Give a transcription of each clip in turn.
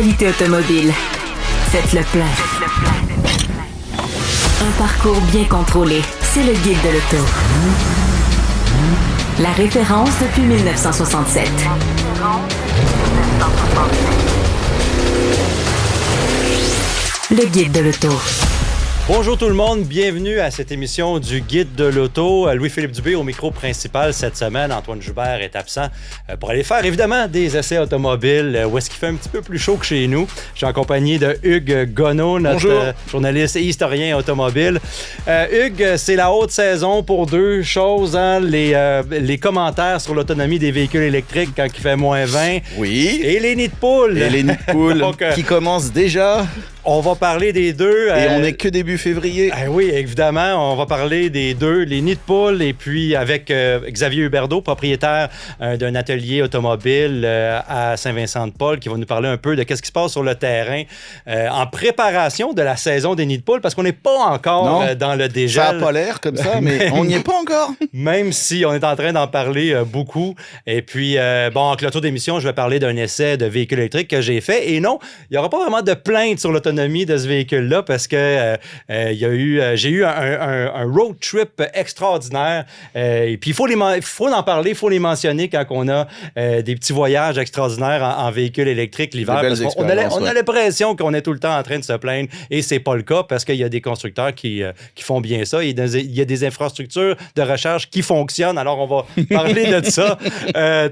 l'actualité automobile. Faites le plein. Un parcours bien contrôlé. C'est le Guide de l'auto. La référence depuis 1967. Le Guide de l'auto. Bonjour tout le monde, bienvenue à cette émission du Guide de l'auto. Louis-Philippe Dubé au micro principal cette semaine. Antoine Joubert est absent pour aller faire évidemment des essais automobiles où est-ce qu'il fait un petit peu plus chaud que chez nous. Je suis en compagnie de Hugues Gonneau, notre journaliste et historien automobile. Hugues, c'est la haute saison pour deux choses, hein? Les commentaires sur l'autonomie des véhicules électriques quand il fait moins 20. Oui. Et les nids de poules. Et les nids de poules qui commencent déjà. On va parler des deux. Et on n'est que début février. Oui, évidemment. On va parler des deux, les nids de poules, et puis avec Xavier Huberdeau, propriétaire d'un atelier automobile à Saint-Vincent-de-Paul, qui va nous parler un peu de ce qui se passe sur le terrain en préparation de la saison des nids de poules, parce qu'on n'est pas encore dans le dégel. Ça n'a pas l'air comme ça, mais on n'y est pas encore. Même si on est en train d'en parler beaucoup. Et puis, en clôture d'émission, je vais parler d'un essai de véhicule électrique que j'ai fait. Et non, il n'y aura pas vraiment de plainte sur l'autonomie de ce véhicule-là parce que j'ai eu un road trip extraordinaire. Et puis, il faut en parler, il faut les mentionner quand on a des petits voyages extraordinaires en véhicule électrique l'hiver. On a l'impression qu'on est tout le temps en train de se plaindre et c'est pas le cas parce qu'il y a des constructeurs qui font bien ça. Il y a des infrastructures de recherche qui fonctionnent. Alors, on va parler de ça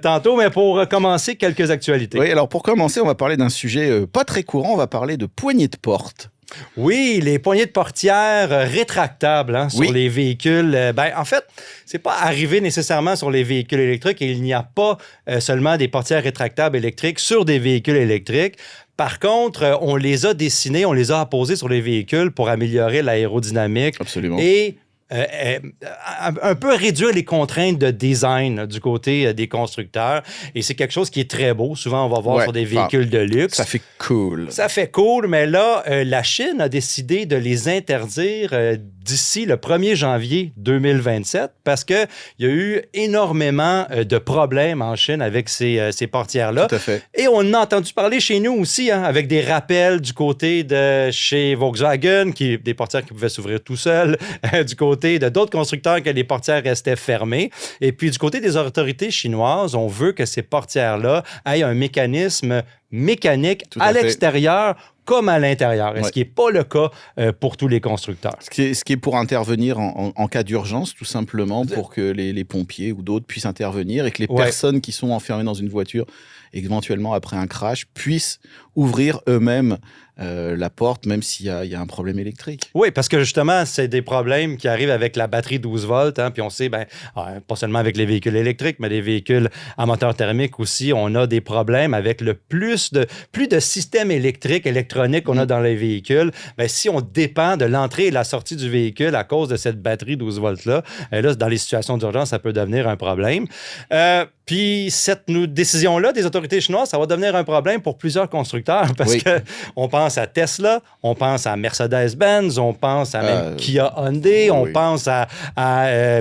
tantôt, mais pour commencer, quelques actualités. Oui, alors pour commencer, on va parler d'un sujet pas très courant. On va parler de poignées de porte. Oui, les poignées de portière rétractables sur les véhicules. En fait, c'est pas arrivé nécessairement sur les véhicules électriques et il n'y a pas seulement des portières rétractables électriques sur des véhicules électriques. Par contre, on les a dessinées, on les a apposées sur les véhicules pour améliorer l'aérodynamique. Absolument. Et un peu réduire les contraintes de design du côté des constructeurs. Et c'est quelque chose qui est très beau. Souvent, on va voir sur des véhicules de luxe. Ça fait cool. Ça fait cool, mais là, la Chine a décidé de les interdire d'ici le 1er janvier 2027 parce qu'il y a eu énormément de problèmes en Chine avec ces portières-là. Tout à fait. Et on a entendu parler chez nous aussi, avec des rappels du côté de chez Volkswagen, des portières qui pouvaient s'ouvrir tout seuls, du côté de d'autres constructeurs que les portières restaient fermées. Et puis, du côté des autorités chinoises, on veut que ces portières-là aient un mécanisme mécanique à l'extérieur comme à l'intérieur, ce qui n'est pas le cas pour tous les constructeurs. Ce qui est pour intervenir en cas d'urgence, tout simplement, pour que les pompiers ou d'autres puissent intervenir et que les personnes qui sont enfermées dans une voiture, éventuellement après un crash, puissent ouvrir eux-mêmes la porte, même s'il y a un problème électrique. Oui, parce que justement, c'est des problèmes qui arrivent avec la batterie 12 volts. Puis on sait, pas seulement avec les véhicules électriques, mais les véhicules à moteur thermique aussi, on a des problèmes avec plus de systèmes électroniques qu'on a dans les véhicules. Si on dépend de l'entrée et la sortie du véhicule à cause de cette batterie 12 volts-là, là, dans les situations d'urgence, ça peut devenir un problème. Puis cette décision-là des autorités chinoises, ça va devenir un problème pour plusieurs constructeurs parce qu'on pense à Tesla, on pense à Mercedes-Benz, on pense à même Kia Hyundai, on pense à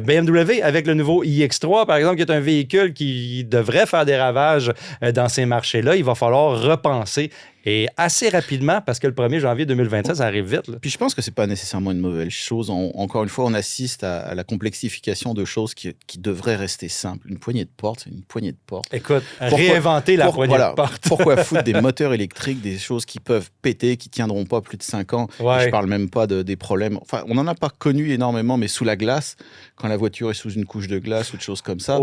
BMW avec le nouveau iX3, par exemple, qui est un véhicule qui devrait faire des ravages dans ces marchés-là. Il va falloir repenser. Et assez rapidement, parce que le 1er janvier 2027, ça arrive vite. Là. Puis je pense que c'est pas nécessairement une mauvaise chose. Encore une fois, on assiste à la complexification de choses qui devraient rester simples. Une poignée de porte, c'est une poignée de porte. Écoute, réinventer la poignée de porte. Pourquoi foutre des moteurs électriques, des choses qui peuvent péter, qui tiendront pas plus de 5 ans? Ouais. Je parle même pas des problèmes. Enfin, on n'en a pas connu énormément, mais sous la glace, quand la voiture est sous une couche de glace ou de choses comme ça,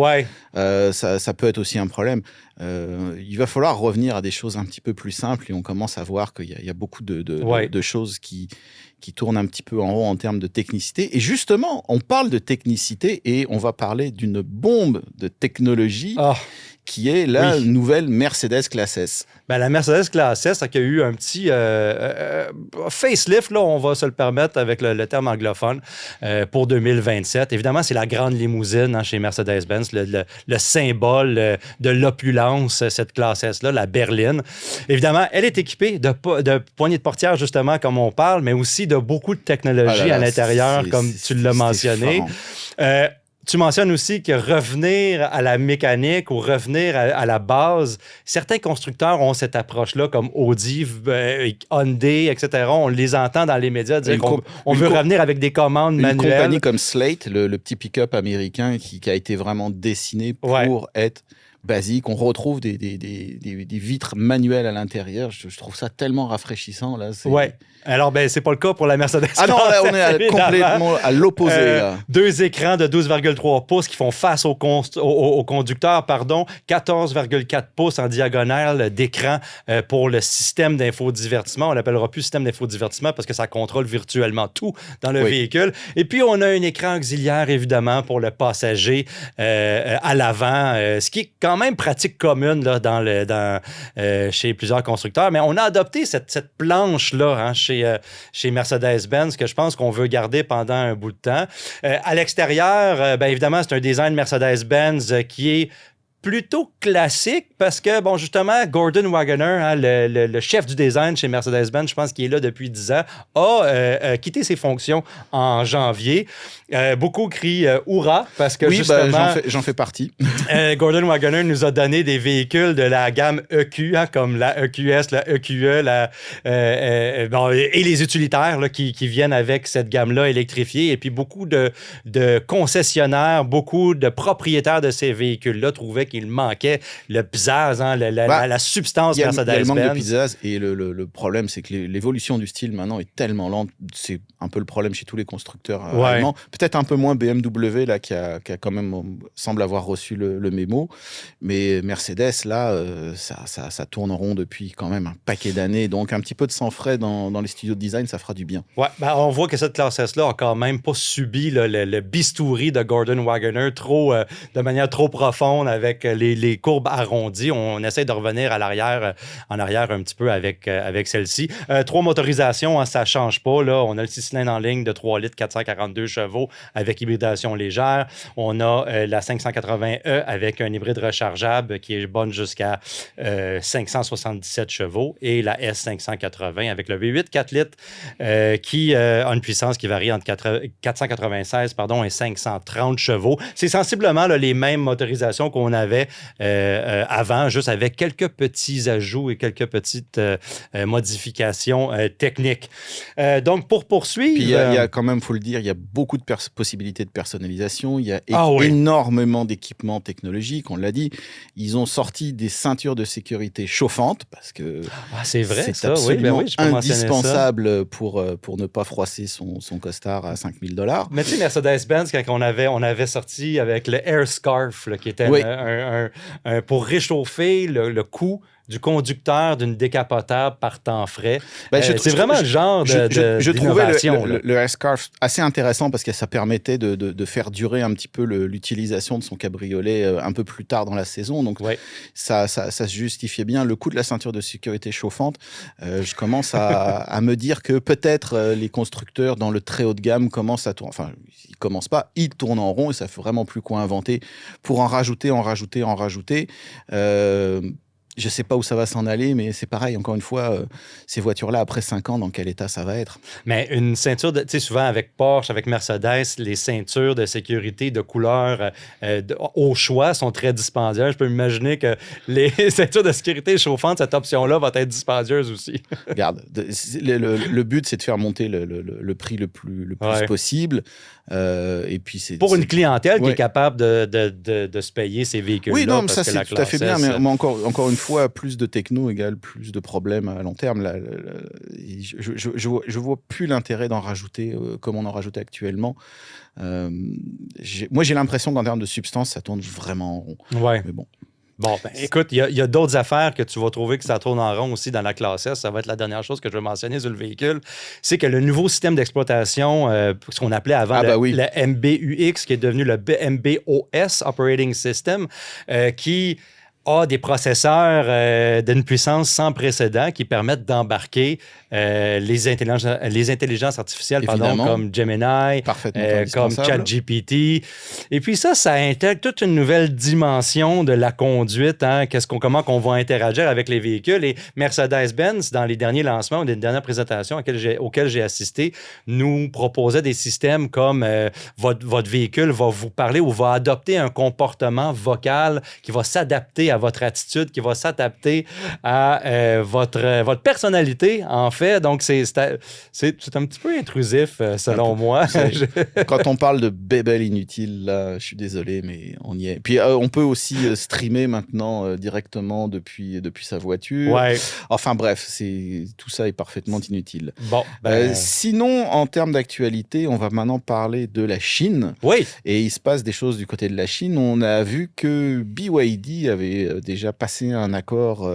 ça peut être aussi un problème. Il va falloir revenir à des choses un petit peu plus simples et on commence à voir qu'il y a beaucoup de choses qui tournent un petit peu en haut en termes de technicité. Et justement, on parle de technicité et on va parler d'une bombe de technologie qui est la nouvelle Mercedes Classe S. La Mercedes Classe S qui a eu un petit facelift, là, on va se le permettre avec le terme anglophone, pour 2027. Évidemment, c'est la grande limousine chez Mercedes-Benz, le symbole de l'opulence, cette Classe S-là, la berline. Évidemment, elle est équipée de poignées de portière, justement, comme on parle, mais aussi de beaucoup de technologies à l'intérieur, comme tu l'as mentionné. Tu mentionnes aussi que revenir à la mécanique ou revenir à la base, certains constructeurs ont cette approche-là, comme Audi, Hyundai, etc. On les entend dans les médias dire qu'on veut revenir avec des commandes manuelles. Une compagnie comme Slate, le petit pick-up américain qui a été vraiment dessiné pour être basique. On retrouve des vitres manuelles à l'intérieur. Je trouve ça tellement rafraîchissant. Là, ouais. Alors, c'est pas le cas pour la Mercedes. Ah non, là, on est complètement à l'opposé. Là. 2 écrans de 12,3 pouces qui font face au conducteur, 14,4 pouces en diagonale d'écran pour le système d'infodivertissement. On l'appellera plus système d'infodivertissement parce que ça contrôle virtuellement tout dans le véhicule. Et puis, on a un écran auxiliaire, évidemment, pour le passager à l'avant, ce qui est quand même pratique commune là, chez plusieurs constructeurs. Mais on a adopté cette planche-là chez Mercedes-Benz que je pense qu'on veut garder pendant un bout de temps. À l'extérieur, évidemment, c'est un design Mercedes-Benz qui est plutôt classique parce que, justement, Gordon Wagoner, le chef du design chez Mercedes-Benz, je pense qu'il est là depuis 10 ans, a quitté ses fonctions en janvier. Beaucoup crient « Hourra » parce que justement... j'en fais partie. Gordon Wagoner nous a donné des véhicules de la gamme EQ, comme la EQS, la EQE, et les utilitaires là, qui viennent avec cette gamme-là électrifiée. Et puis beaucoup de concessionnaires, beaucoup de propriétaires de ces véhicules-là trouvaient qu'il manquait le pizzazz, la substance Mercedes-Benz. Il y a le manque de pizzazz et le problème, c'est que l'évolution du style maintenant est tellement lente. C'est un peu le problème chez tous les constructeurs allemands. Peut-être un peu moins BMW, là, qui a quand même, semble avoir reçu le mémo. Mais Mercedes, là, ça tourne en rond depuis quand même un paquet d'années. Donc, un petit peu de sang frais dans les studios de design, ça fera du bien. Ouais, on voit que cette classe S-là a quand même pas subi le bistouri de Gordon Wagoner de manière trop profonde avec les courbes arrondies. On essaie de revenir en arrière un petit peu avec celle-ci. 3 motorisations, ça ne change pas. Là. On a le 6 cylindres en ligne de 3 litres, 442 chevaux avec hybridation légère. On a la 580e avec un hybride rechargeable qui est bonne jusqu'à 577 chevaux et la S580 avec le V8 4 litres qui a une puissance qui varie entre 496 et 530 chevaux. C'est sensiblement là, les mêmes motorisations qu'on avait avant, juste avec quelques petits ajouts et quelques petites modifications techniques. Donc, pour poursuivre... Puis il y a quand même, il faut le dire, il y a beaucoup de possibilités de personnalisation. Il y a énormément d'équipements technologiques, on l'a dit. Ils ont sorti des ceintures de sécurité chauffantes parce que c'est vrai, c'est absolument indispensable pour ne pas froisser son costard à $5,000. Mais tu sais, Mercedes-Benz, quand on avait sorti avec le Air Scarf, là, qui était pour réchauffer le cou du conducteur d'une décapotable par temps frais. C'est vraiment le genre je trouvais le Air Scarf assez intéressant parce que ça permettait de faire durer un petit peu l'utilisation de son cabriolet un peu plus tard dans la saison. Donc, ça se justifiait bien. Le coût de la ceinture de sécurité chauffante, je commence à me dire que peut-être les constructeurs dans le très haut de gamme commencent à tourner. Enfin, ils commencent pas, ils tournent en rond et ça fait vraiment plus quoi inventer pour en rajouter. Je ne sais pas où ça va s'en aller, mais c'est pareil, encore une fois, ces voitures-là, après 5 ans, dans quel état ça va être? Mais une ceinture, tu sais, souvent avec Porsche, avec Mercedes, les ceintures de sécurité de couleur au choix sont très dispendieuses. Je peux m'imaginer que les ceintures de sécurité chauffantes, cette option-là va être dispendieuse aussi. Regarde, le but, c'est de faire monter le prix le plus possible. Et puis pour une clientèle qui est capable de se payer ces véhicules-là. Oui, non, mais ça, c'est tout à fait bien. Mais encore une fois, plus de techno égale plus de problèmes à long terme. Là, je vois plus l'intérêt d'en rajouter comme on en rajoute actuellement. Moi, j'ai l'impression qu'en termes de substance, ça tourne vraiment en rond. Ouais. Mais bon. Bon, écoute, il y a d'autres affaires que tu vas trouver que ça tourne en rond aussi dans la classe S. Ça va être la dernière chose que je vais mentionner sur le véhicule. C'est que le nouveau système d'exploitation, ce qu'on appelait avant le MBUX, qui est devenu le MBOS, Operating System, qui a des processeurs d'une puissance sans précédent qui permettent d'embarquer les intelligences artificielles comme Gemini, comme ChatGPT. Et puis ça intègre toute une nouvelle dimension de la conduite. Hein? Comment qu'on va interagir avec les véhicules. Et Mercedes-Benz, dans les derniers lancements ou les dernières présentations auxquelles j'ai assisté, nous proposait des systèmes comme votre véhicule va vous parler ou va adopter un comportement vocal qui va s'adapter à votre attitude, qui va s'adapter à votre personnalité, en fait. Donc, c'est un petit peu intrusif, selon moi. Quand on parle de bébel inutile, là, je suis désolé, mais on y est. Puis, on peut aussi streamer maintenant directement depuis sa voiture. Ouais. Enfin, bref, tout ça est parfaitement inutile. Bon, sinon, en termes d'actualité, on va maintenant parler de la Chine. Oui. Et il se passe des choses du côté de la Chine. On a vu que BYD avait déjà passé un accord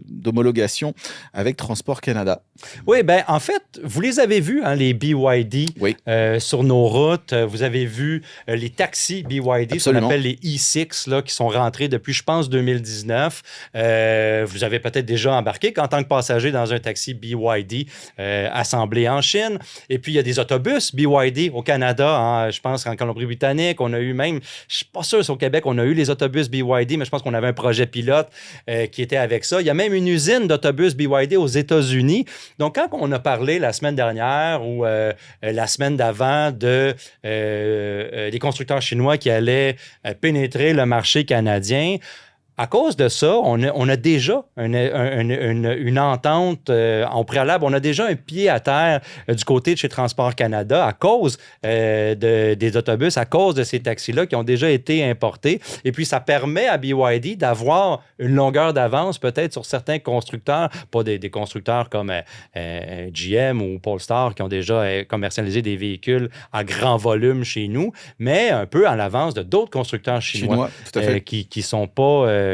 d'homologation avec Transport Canada. Oui, en fait, vous les avez vus, hein, les BYD, sur nos routes. Vous avez vu les taxis BYD, ce qu'on appelle les E6, là, qui sont rentrés depuis, je pense, 2019. Vous avez peut-être déjà embarqué en tant que passager dans un taxi BYD assemblé en Chine. Et puis, il y a des autobus BYD au Canada, hein, je pense, en Colombie-Britannique. On a eu même, je ne suis pas sûr si au Québec, on a eu les autobus BYD, mais je pense qu'on avait un projet pilote qui était avec ça. Il y a même une usine d'autobus BYD aux États-Unis. Donc, quand on a parlé la semaine dernière ou la semaine d'avant des constructeurs chinois qui allaient pénétrer le marché canadien, à cause de ça, on a déjà une entente en préalable. On a déjà un pied à terre du côté de chez Transport Canada à cause des autobus, à cause de ces taxis-là qui ont déjà été importés. Et puis, ça permet à BYD d'avoir une longueur d'avance peut-être sur certains constructeurs, pas des constructeurs comme GM ou Polestar qui ont déjà commercialisé des véhicules à grand volume chez nous, mais un peu en l'avance de d'autres constructeurs chinois tout à fait. qui sont pas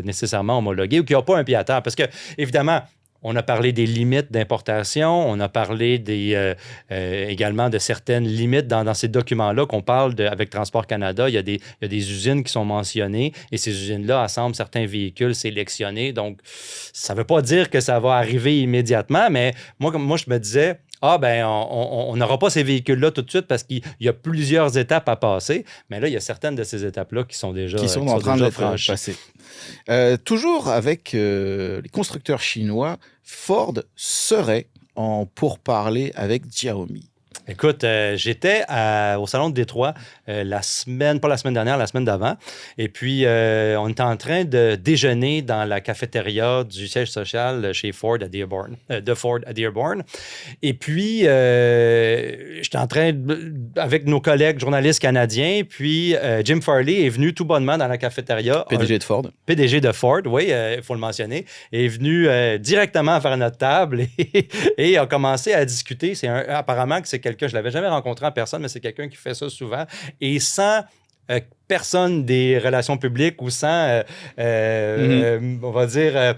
nécessairement homologués ou qui n'ont pas un pied à terre. Parce que, évidemment, on a parlé des limites d'importation, on a parlé également de certaines limites dans ces documents-là qu'on parle avec Transport Canada. Il y a des usines qui sont mentionnées et ces usines-là assemblent certains véhicules sélectionnés. Donc, ça ne veut pas dire que ça va arriver immédiatement, mais moi je me disais... on n'aura pas ces véhicules-là tout de suite parce qu'il y a plusieurs étapes à passer. Mais là, il y a certaines de ces étapes-là qui sont déjà en train d'être passées. Toujours avec les constructeurs chinois, Ford serait en pourparlers avec Xiaomi. Écoute, j'étais au Salon de Détroit pas la semaine dernière, la semaine d'avant. Et puis, on était en train de déjeuner dans la cafétéria du siège social chez Ford à Dearborn, de Ford à Dearborn. Et puis, j'étais en train, avec nos collègues journalistes canadiens, puis Jim Farley est venu tout bonnement dans la cafétéria. PDG de Ford. PDG de Ford, oui, il faut le mentionner. Est venu directement vers notre table et a commencé à discuter. Apparemment que c'est quelqu'un, je ne l'avais jamais rencontré en personne, mais c'est quelqu'un qui fait ça souvent. Et sans personne des relations publiques ou sans, on va dire,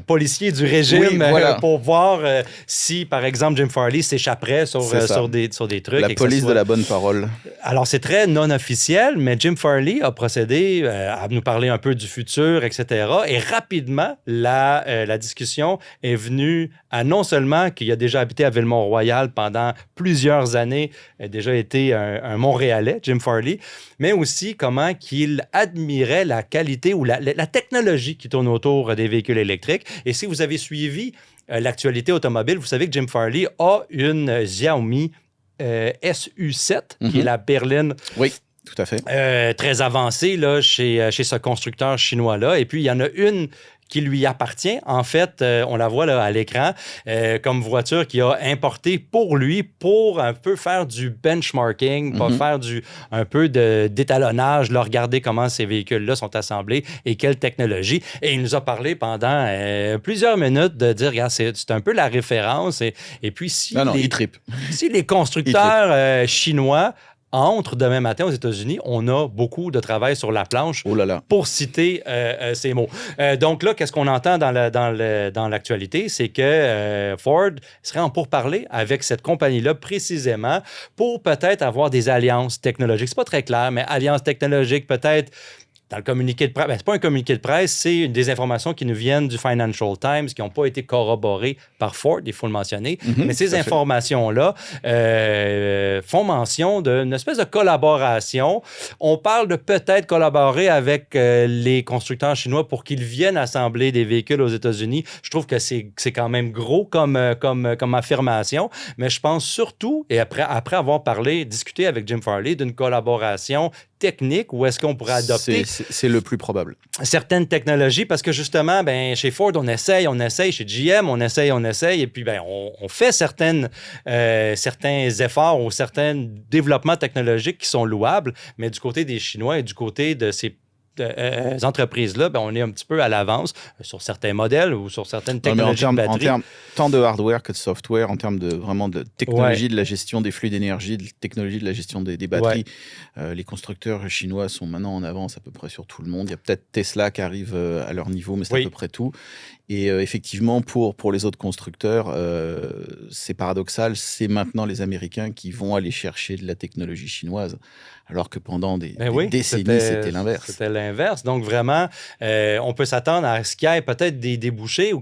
policier du régime pour voir si, par exemple, Jim Farley s'échapperait sur des trucs. La police de la bonne parole. Alors, c'est très non officiel, mais Jim Farley a procédé à nous parler un peu du futur, etc. Et rapidement, la discussion est venue à non seulement qu'il a déjà habité à Ville-Mont-Royal pendant plusieurs années, a déjà été un Montréalais, Jim Farley, mais aussi comment qu'il admirait la qualité ou la technologie qui tourne autour des véhicules électriques. Et si vous avez suivi l'actualité automobile, vous savez que Jim Farley a une Xiaomi SU7, qui est la berline. Oui. Tout à fait. Très avancée là, chez ce constructeur chinois-là. Et puis, il y en a une qui lui appartient. En fait, on la voit là, à l'écran, comme voiture qu'il a importée pour lui, pour un peu faire du benchmarking, pour faire un peu d'étalonnage, là, regarder comment ces véhicules-là sont assemblés et quelle technologie. Et il nous a parlé pendant plusieurs minutes de dire, regarde, c'est un peu la référence. Et puis, si les constructeurs chinois entre demain matin aux États-Unis, on a beaucoup de travail sur la planche pour citer ces mots. Donc là, qu'est-ce qu'on entend dans l'actualité? C'est que Ford serait en pourparlers avec cette compagnie-là précisément pour peut-être avoir des alliances technologiques. C'est pas très clair, mais alliances technologiques, peut-être dans le communiqué de presse, c'est pas un communiqué de presse, c'est des informations qui nous viennent du Financial Times, qui n'ont pas été corroborées par Ford, il faut le mentionner. Mais ces informations-là font mention d'une espèce de collaboration. On parle de peut-être collaborer avec les constructeurs chinois pour qu'ils viennent assembler des véhicules aux États-Unis. Je trouve que c'est quand même gros comme affirmation, mais je pense surtout, et après avoir discuté avec Jim Farley, d'une collaboration technique où est-ce qu'on pourrait adopter... C'est le plus probable. Certaines technologies, parce que justement, chez Ford, on essaye, chez GM, on essaye, et puis on fait certains efforts ou certains développements technologiques qui sont louables, mais du côté des Chinois et du côté de ces entreprises-là, on est un petit peu à l'avance sur certains modèles ou sur certaines technologies de batterie. En termes tant de hardware que de software, en termes de vraiment de technologie de la gestion des flux d'énergie, de technologie de la gestion des batteries, les constructeurs chinois sont maintenant en avance à peu près sur tout le monde. Il y a peut-être Tesla qui arrive à leur niveau, mais c'est à peu près tout. Et effectivement, pour les autres constructeurs, c'est paradoxal, c'est maintenant les Américains qui vont aller chercher de la technologie chinoise, alors que pendant des décennies, c'était l'inverse. C'était l'inverse. Donc, vraiment, on peut s'attendre à ce qu'il y ait peut-être des débouchés ou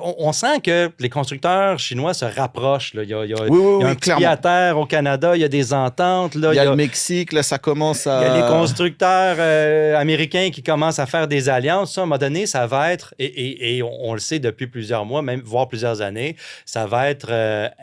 on sent que les constructeurs chinois se rapprochent. Là. Il y a un petit pied à terre au Canada, il y a des ententes. Là, il y a le Mexique, là, ça commence à... Il y a les constructeurs américains qui commencent à faire des alliances. Ça, à un moment donné, ça va être, et on le sait depuis plusieurs mois, même voire plusieurs années, ça va être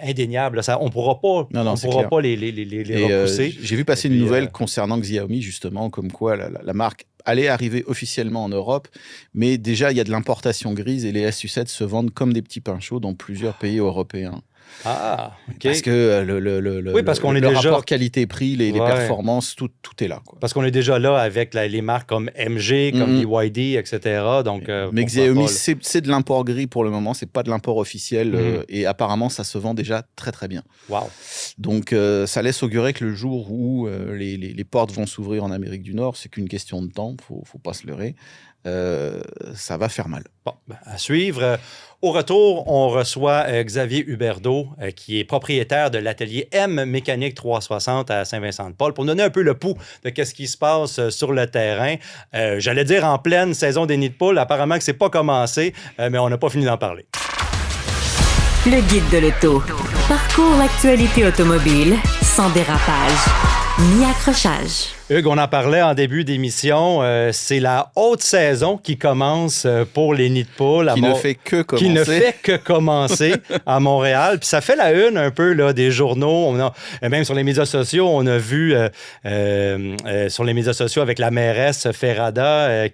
indéniable. Ça, on ne pourra pas les repousser. J'ai vu passer une nouvelle concernant Xiaomi, justement, comme quoi la marque allait arriver officiellement en Europe, mais déjà, il y a de l'importation grise et les SU7 se vendent comme des petits pains chauds dans plusieurs pays européens. Ah, OK. Parce que parce qu'on est déjà... rapport qualité-prix, les performances, tout est là. Quoi. Parce qu'on est déjà là avec les marques comme MG, comme BYD, etc. Donc, mais Xiaomi, c'est de l'import gris pour le moment, c'est pas de l'import officiel et apparemment, ça se vend déjà très, très bien. Wow. Donc, ça laisse augurer que le jour où les portes vont s'ouvrir en Amérique du Nord, c'est qu'une question de temps, faut pas se leurrer. Ça va faire mal. Bon, à suivre. Au retour, on reçoit Xavier Huberdeau, qui est propriétaire de l'atelier M Mécanique 360 à Saint-Vincent-de-Paul, pour nous donner un peu le pouls de ce qui se passe sur le terrain. J'allais dire en pleine saison des nids de poules. Apparemment que c'est pas commencé, mais on n'a pas fini d'en parler. Le guide de l'auto. Parcours l'actualité automobile sans dérapage ni accrochage. Hugues, on en parlait en début d'émission, c'est la haute saison qui commence pour les nids de poules. Qui ne fait que commencer à Montréal. Puis ça fait la une un peu là, des journaux. Même sur les médias sociaux, on a vu sur les médias sociaux avec la mairesse Ferrada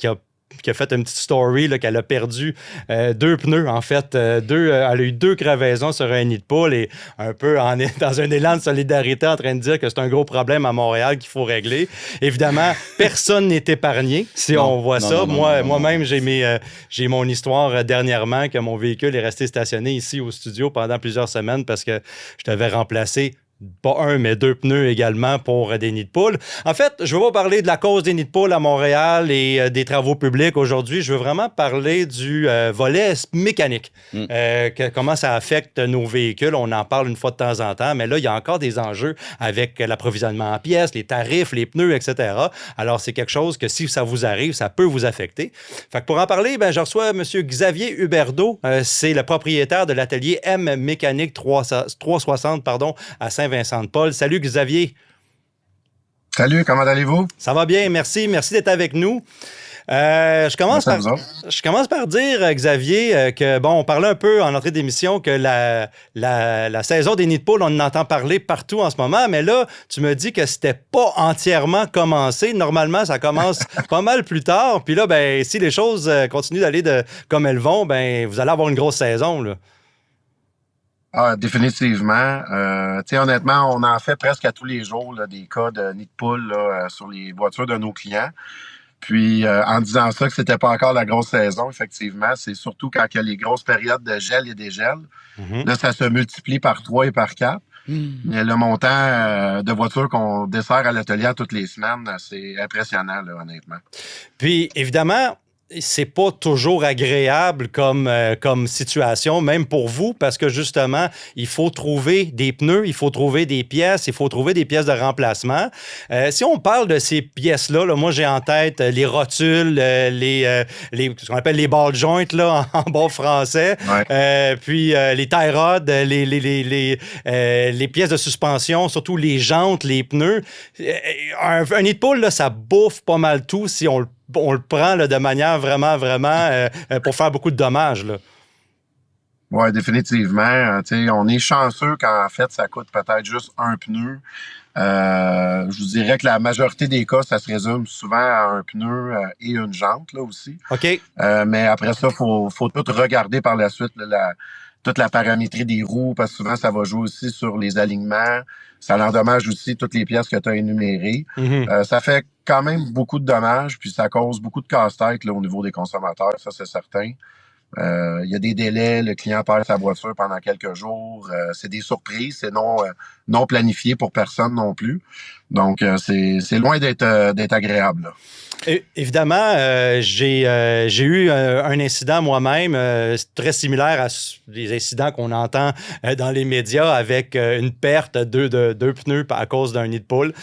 qui a fait une petite story là, qu'elle a perdu 2 pneus, en fait. Elle a eu 2 crevaisons sur un nid de poule et un peu dans un élan de solidarité en train de dire que c'est un gros problème à Montréal qu'il faut régler. Évidemment, personne n'est épargné si on voit ça. Moi-même, j'ai mon histoire dernièrement que mon véhicule est resté stationné ici au studio pendant plusieurs semaines parce que je devais remplacer pas 1, mais 2 pneus également pour des nids de poules. En fait, je ne veux pas parler de la cause des nids de poules à Montréal et des travaux publics aujourd'hui. Je veux vraiment parler du volet mécanique. Comment ça affecte nos véhicules. On en parle une fois de temps en temps, mais là, il y a encore des enjeux avec l'approvisionnement en pièces, les tarifs, les pneus, etc. Alors, c'est quelque chose que si ça vous arrive, ça peut vous affecter. Fait que pour en parler, je reçois M. Xavier Huberdeau. C'est le propriétaire de l'atelier M Mécanique 360 à Saint-Vincent-de-Paul. Salut Xavier. Salut, comment allez-vous? Ça va bien, merci. Merci d'être avec nous. Je commence par dire, Xavier, que on parlait un peu en entrée d'émission que la saison des nids de poules, on en entend parler partout en ce moment, mais là, tu me dis que c'était pas entièrement commencé. Normalement, ça commence pas mal plus tard. Puis là, si les choses continuent d'aller comme elles vont, vous allez avoir une grosse saison, là. Ah, définitivement. Honnêtement, on en fait presque à tous les jours là, des cas de nids de poules sur les voitures de nos clients. Puis, en disant ça, que c'était pas encore la grosse saison, effectivement, c'est surtout quand il y a les grosses périodes de gel et dégel. Là, ça se multiplie par 3 et par 4. Mais le montant de voitures qu'on dessert à l'atelier toutes les semaines, c'est impressionnant, là, honnêtement. Puis, évidemment, c'est pas toujours agréable comme situation, même pour vous, parce que justement, il faut trouver des pneus, il faut trouver des pièces, il faut trouver des pièces de remplacement. Si on parle de ces pièces-là, là, moi, j'ai en tête les rotules, ce qu'on appelle les ball joints là, en bon français, puis les tie rods, les pièces de suspension, surtout les jantes, les pneus. Un nid de poule, là, ça bouffe pas mal tout si on le prend là, de manière vraiment pour faire beaucoup de dommages. Oui, définitivement. On est chanceux quand, en fait, ça coûte peut-être juste un pneu. Je vous dirais que la majorité des cas, ça se résume souvent à un pneu et une jante là aussi. OK. Mais après ça, faut tout regarder par la suite, toute la paramétrie des roues, parce que souvent, ça va jouer aussi sur les alignements. Ça endommage aussi toutes les pièces que tu as énumérées. Mm-hmm. Ça fait quand même beaucoup de dommages, puis ça cause beaucoup de casse-tête là, au niveau des consommateurs, ça c'est certain. Il y a des délais, le client perd sa voiture pendant quelques jours. C'est des surprises, c'est non planifié pour personne non plus. Donc, c'est loin d'être agréable. Là. Évidemment, j'ai eu un incident moi-même très similaire à des incidents qu'on entend dans les médias avec une perte de deux pneus à cause d'un nid de poule.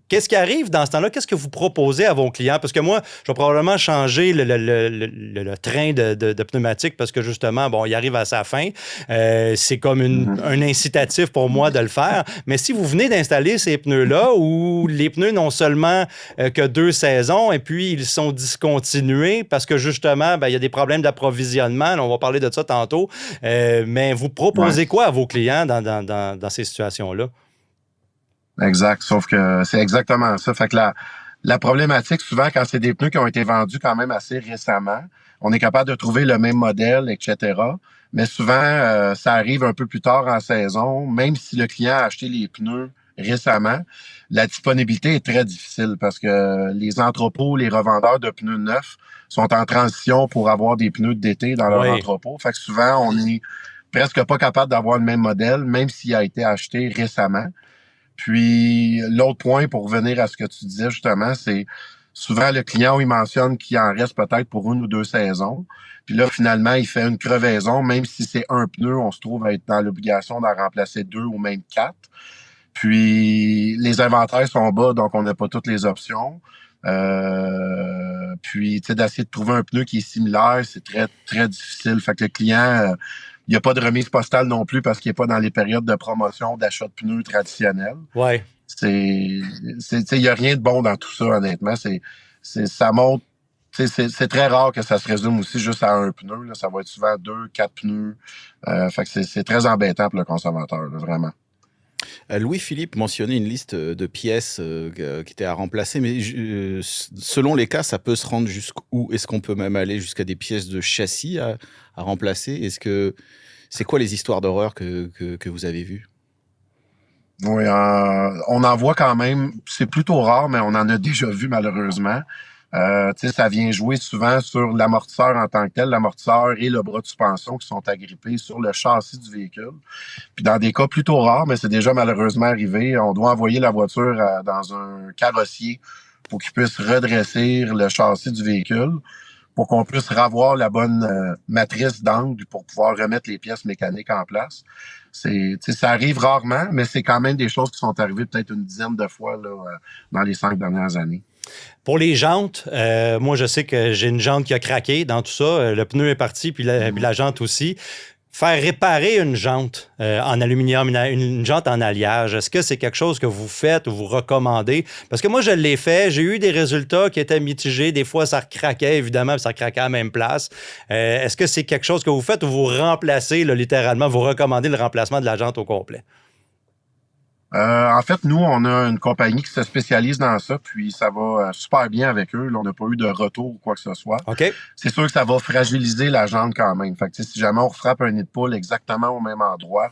Qu'est-ce qui arrive dans ce temps-là? Qu'est-ce que vous proposez à vos clients? Parce que moi, je vais probablement changer le train de pneumatique parce que justement, bon, il arrive à sa fin. C'est comme un incitatif pour moi de le faire. Mais si vous venez d'installer ces pneus-là où les pneus n'ont seulement que 2 saisons et puis ils sont discontinués parce que justement, il y a des problèmes d'approvisionnement. On va parler de ça tantôt. Mais vous proposez quoi à vos clients dans ces situations-là? Exact, sauf que c'est exactement ça. Fait que la problématique, souvent, quand c'est des pneus qui ont été vendus quand même assez récemment, on est capable de trouver le même modèle, etc. Mais souvent, ça arrive un peu plus tard en saison, même si le client a acheté les pneus récemment, la disponibilité est très difficile parce que les entrepôts, les revendeurs de pneus neufs sont en transition pour avoir des pneus d'été dans leur entrepôt. Fait que souvent, on est presque pas capable d'avoir le même modèle, même s'il a été acheté récemment. Puis, l'autre point, pour revenir à ce que tu disais justement, c'est souvent le client où il mentionne qu'il en reste peut-être pour 1 ou 2 saisons. Puis là, finalement, il fait une crevaison. Même si c'est un pneu, on se trouve à être dans l'obligation d'en remplacer 2 ou même 4. Puis, les inventaires sont bas, donc on n'a pas toutes les options. Puis, tu sais, d'essayer de trouver un pneu qui est similaire, c'est très, très difficile. Fait que le client... il n'y a pas de remise postale non plus parce qu'il n'est pas dans les périodes de promotion d'achat de pneus traditionnels. Ouais. Il n'y a rien de bon dans tout ça, honnêtement. Ça montre. C'est très rare que ça se résume aussi juste à un pneu. Là. Ça va être souvent 2, 4 pneus. Fait que c'est très embêtant pour le consommateur, là, vraiment. Louis-Philippe mentionnait une liste de pièces qui étaient à remplacer, mais selon les cas, ça peut se rendre jusqu'où? Est-ce qu'on peut même aller jusqu'à des pièces de châssis à remplacer? C'est quoi les histoires d'horreur que vous avez vues? Oui, on en voit quand même. C'est plutôt rare, mais on en a déjà vu malheureusement. Ça vient jouer souvent sur l'amortisseur en tant que tel, l'amortisseur et le bras de suspension qui sont agrippés sur le châssis du véhicule. Puis dans des cas plutôt rares, mais c'est déjà malheureusement arrivé, on doit envoyer la voiture dans un carrossier pour qu'il puisse redresser le châssis du véhicule pour qu'on puisse revoir la bonne matrice d'angle pour pouvoir remettre les pièces mécaniques en place. Ça arrive rarement, mais c'est quand même des choses qui sont arrivées peut-être une dizaine de fois là, dans les 5 dernières années. Pour les jantes, moi, je sais que j'ai une jante qui a craqué dans tout ça. Le pneu est parti, puis la jante aussi. Faire réparer une jante en aluminium, une jante en alliage, est-ce que c'est quelque chose que vous faites ou vous recommandez? Parce que moi, je l'ai fait. J'ai eu des résultats qui étaient mitigés. Des fois, ça recraquait, évidemment, puis ça recraquait à la même place. Est-ce que c'est quelque chose que vous faites ou vous remplacez, là, littéralement, vous recommandez le remplacement de la jante au complet? En fait, nous, on a une compagnie qui se spécialise dans ça, puis ça va super bien avec eux. Là, on n'a pas eu de retour ou quoi que ce soit. OK. C'est sûr que ça va fragiliser la jante quand même. Fait que, si jamais on refrappe un nid de poule exactement au même endroit,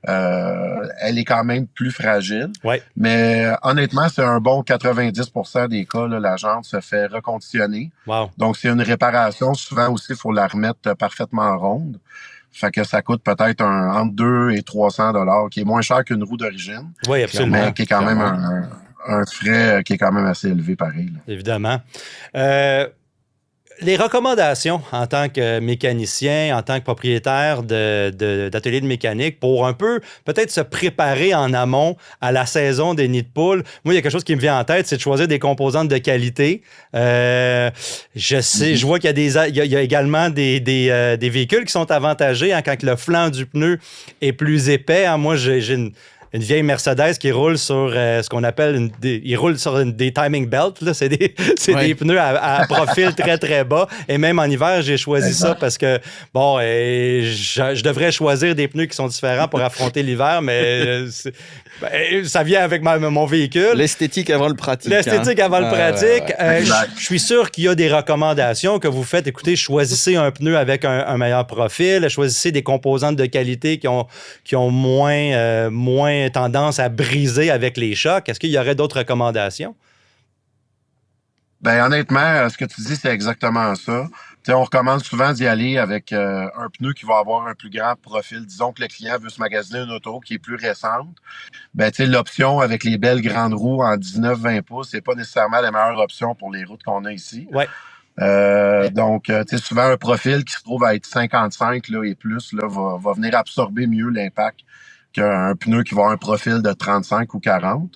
elle est quand même plus fragile. Ouais. Mais honnêtement, c'est un bon 90% des cas, là, la jante se fait reconditionner. Wow. Donc, c'est une réparation. Souvent aussi, il faut la remettre parfaitement ronde. Fait que ça coûte peut-être entre 200 et 300 $, qui est moins cher qu'une roue d'origine. Oui, absolument. Mais qui est quand même un frais qui est quand même assez élevé pareil. Là. Évidemment. Les recommandations en tant que mécanicien, en tant que propriétaire d'atelier de mécanique pour un peu peut-être se préparer en amont à la saison des nids de poules. Moi, il y a quelque chose qui me vient en tête, c'est de choisir des composantes de qualité. Je vois qu'il y a également des véhicules qui sont avantagés quand le flanc du pneu est plus épais. Moi, j'ai une vieille Mercedes qui roule sur ce qu'on appelle il roule sur des timing belts. Là. C'est des pneus à profil très, très bas. Et même en hiver, j'ai choisi ça parce que, je devrais choisir des pneus qui sont différents pour affronter l'hiver, mais ça vient avec mon véhicule. L'esthétique avant le pratique. Je suis sûr qu'il y a des recommandations que vous faites. Écoutez, choisissez un pneu avec un meilleur profil. Choisissez des composantes de qualité qui ont moins tendance à briser avec les chocs. Est-ce qu'il y aurait d'autres recommandations? Ben honnêtement, ce que tu dis, c'est exactement ça. T'sais, on recommande souvent d'y aller avec un pneu qui va avoir un plus grand profil. Disons que le client veut se magasiner une auto qui est plus récente. Ben, l'option avec les belles grandes roues en 19-20 pouces, c'est pas nécessairement la meilleure option pour les routes qu'on a ici. Ouais. Donc, souvent, un profil qui se trouve à être 55 là, et plus là, va venir absorber mieux l'impact qu'un pneu qui va avoir un profil de 35 ou 40.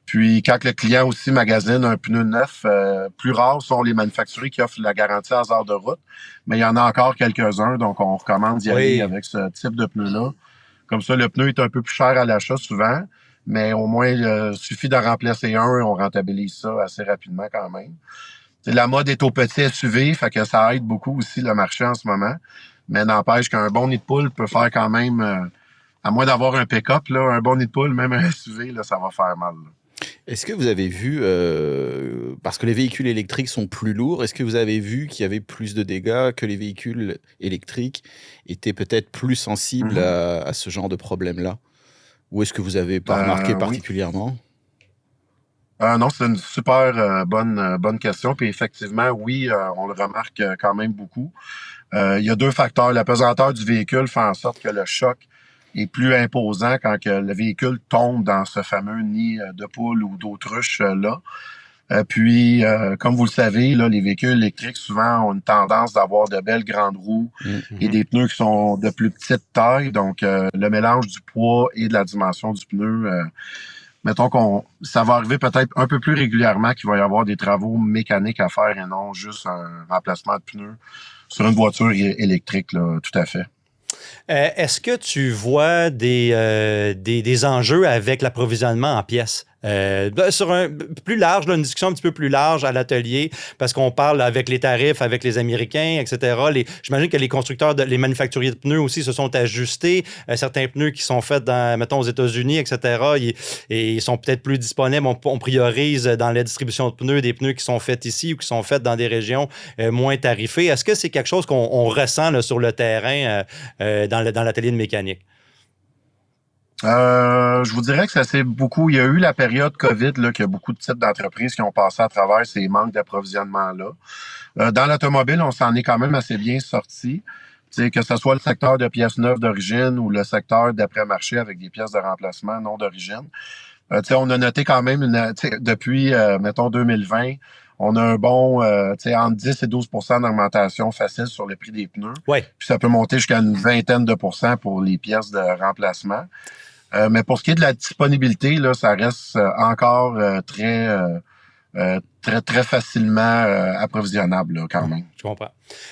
Puis, quand le client aussi magasine un pneu neuf, plus rares sont les manufacturiers qui offrent la garantie à heures de route, mais il y en a encore quelques-uns, donc on recommande d'y aller avec ce type de pneu-là. Comme ça, le pneu est un peu plus cher à l'achat souvent, mais au moins, il suffit d'en remplacer un et on rentabilise ça assez rapidement quand même. La mode est au petit SUV, fait que ça aide beaucoup aussi le marché en ce moment, mais n'empêche qu'un bon nid de poule peut faire quand même... à moins d'avoir un pick-up, là, un bon nid de poule, même un SUV, là, ça va faire mal. Là. Est-ce que vous avez vu, parce que les véhicules électriques sont plus lourds, est-ce que vous avez vu qu'il y avait plus de dégâts, que les véhicules électriques étaient peut-être plus sensibles à ce genre de problème-là? Ou est-ce que vous n'avez pas remarqué particulièrement? Non, c'est une super bonne question. Puis effectivement, oui, on le remarque quand même beaucoup. Il y a deux facteurs. La pesanteur du véhicule fait en sorte que le choc est plus imposant quand que le véhicule tombe dans ce fameux nid de poule ou d'autruche-là. Puis, comme vous le savez, là, les véhicules électriques, souvent, ont une tendance d'avoir de belles grandes roues et des pneus qui sont de plus petite taille. Donc, le mélange du poids et de la dimension du pneu, mettons ça va arriver peut-être un peu plus régulièrement qu'il va y avoir des travaux mécaniques à faire et non juste un remplacement de pneus sur une voiture électrique, là, tout à fait. Est-ce que tu vois des enjeux avec l'approvisionnement en pièces? Sur un plus large, là, une discussion un petit peu plus large à l'atelier, parce qu'on parle avec les tarifs, avec les Américains, etc. J'imagine que les constructeurs, les manufacturiers de pneus aussi se sont ajustés. Certains pneus qui sont faits, mettons, aux États-Unis, etc., ils sont peut-être plus disponibles. On priorise dans la distribution de pneus des pneus qui sont faits ici ou qui sont faits dans des régions moins tarifées. Est-ce que c'est quelque chose qu'on ressent là, sur le terrain dans l'atelier de mécanique? Je vous dirais que ça s'est beaucoup... Il y a eu la période COVID, là, qu'il y a beaucoup de types d'entreprises qui ont passé à travers ces manques d'approvisionnement-là. Dans l'automobile, on s'en est quand même assez bien sorti. Que ce soit le secteur de pièces neuves d'origine ou le secteur d'après-marché avec des pièces de remplacement non d'origine. On a noté quand même, depuis, mettons, 2020, on a un bon, entre 10 et 12 % d'augmentation facile sur le prix des pneus. Ouais. Puis ça peut monter jusqu'à une vingtaine de % pour les pièces de remplacement. Mais pour ce qui est de la disponibilité, là, ça reste encore très facilement approvisionnable là, quand même. Je comprends.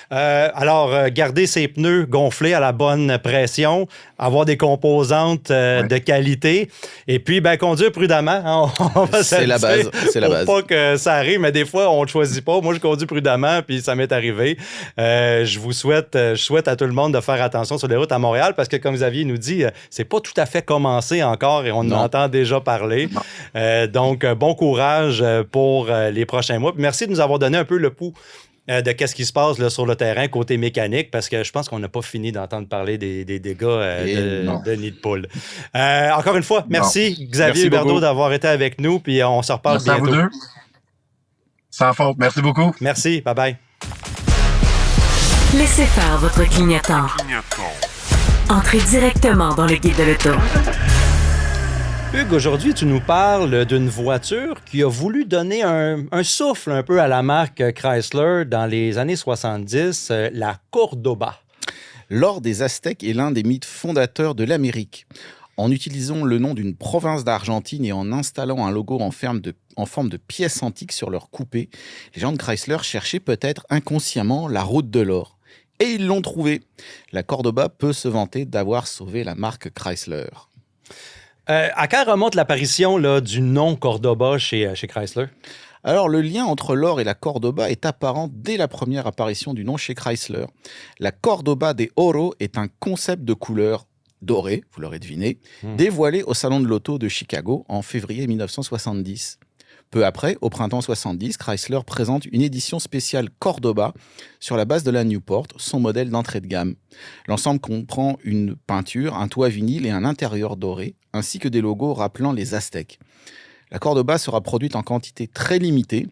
Alors, garder ses pneus gonflés à la bonne pression, avoir des composantes de qualité, et puis conduire prudemment. C'est la base. C'est la base. Pour pas que ça arrive, mais des fois, on ne choisit pas. Moi, je conduis prudemment, puis ça m'est arrivé. Je souhaite à tout le monde de faire attention sur les routes à Montréal, parce que comme Xavier nous dit, c'est pas tout à fait commencé encore, et on en entend déjà parler. Donc, bon courage pour les prochains mois. Puis merci de nous avoir donné un peu le pouls de qu'est-ce qui se passe là, sur le terrain côté mécanique, parce que je pense qu'on n'a pas fini d'entendre parler des dégâts de nid de poule. Encore une fois, merci Xavier Huberdeau d'avoir été avec nous, puis on se reparle bientôt. Merci à vous deux. Sans faute. Merci beaucoup. Merci. Bye-bye. Laissez faire votre clignotant. Entrez directement dans le guide de l'auto. Hugues, aujourd'hui, tu nous parles d'une voiture qui a voulu donner un souffle un peu à la marque Chrysler dans les années 70, la Cordoba. L'or des Aztèques est l'un des mythes fondateurs de l'Amérique. En utilisant le nom d'une province d'Argentine et en installant un logo en forme de pièce antique sur leur coupé, les gens de Chrysler cherchaient peut-être inconsciemment la route de l'or. Et ils l'ont trouvée. La Cordoba peut se vanter d'avoir sauvé la marque Chrysler. À quand remonte l'apparition là, du nom Cordoba chez Chrysler? Alors, le lien entre l'or et la Cordoba est apparent dès la première apparition du nom chez Chrysler. La Cordoba de Oro est un concept de couleur dorée, vous l'aurez deviné, dévoilé au Salon de l'Auto de Chicago en février 1970. Peu après, au printemps 70, Chrysler présente une édition spéciale Cordoba sur la base de la Newport, son modèle d'entrée de gamme. L'ensemble comprend une peinture, un toit vinyle et un intérieur doré, ainsi que des logos rappelant les Aztèques. La Cordoba sera produite en quantité très limitée,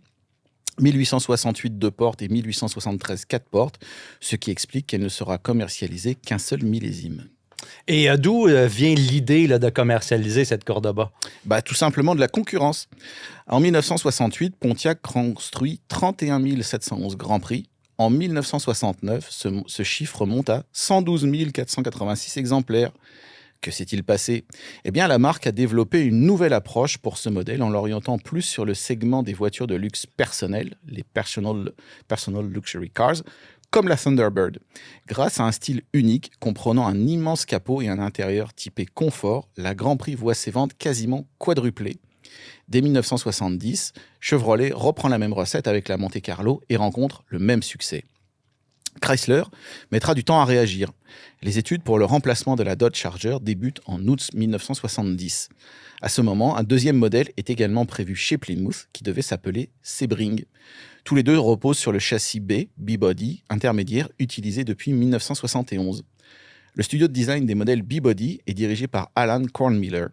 1868 2 portes et 1873 4 portes, ce qui explique qu'elle ne sera commercialisée qu'un seul millésime. Et d'où vient l'idée là, de commercialiser cette Cordoba? Tout simplement de la concurrence. En 1968, Pontiac construit 31 711 Grands Prix. En 1969, ce chiffre monte à 112 486 exemplaires. Que s'est-il passé? Eh bien, la marque a développé une nouvelle approche pour ce modèle en l'orientant plus sur le segment des voitures de luxe personnel, les personal luxury cars, comme la Thunderbird. Grâce à un style unique comprenant un immense capot et un intérieur typé confort, la Grand Prix voit ses ventes quasiment quadruplées. Dès 1970, Chevrolet reprend la même recette avec la Monte Carlo et rencontre le même succès. Chrysler mettra du temps à réagir. Les études pour le remplacement de la Dodge Charger débutent en août 1970. À ce moment, un deuxième modèle est également prévu chez Plymouth qui devait s'appeler Sebring. Tous les deux reposent sur le châssis B-Body intermédiaire utilisé depuis 1971. Le studio de design des modèles B-Body est dirigé par Alan Kornmiller.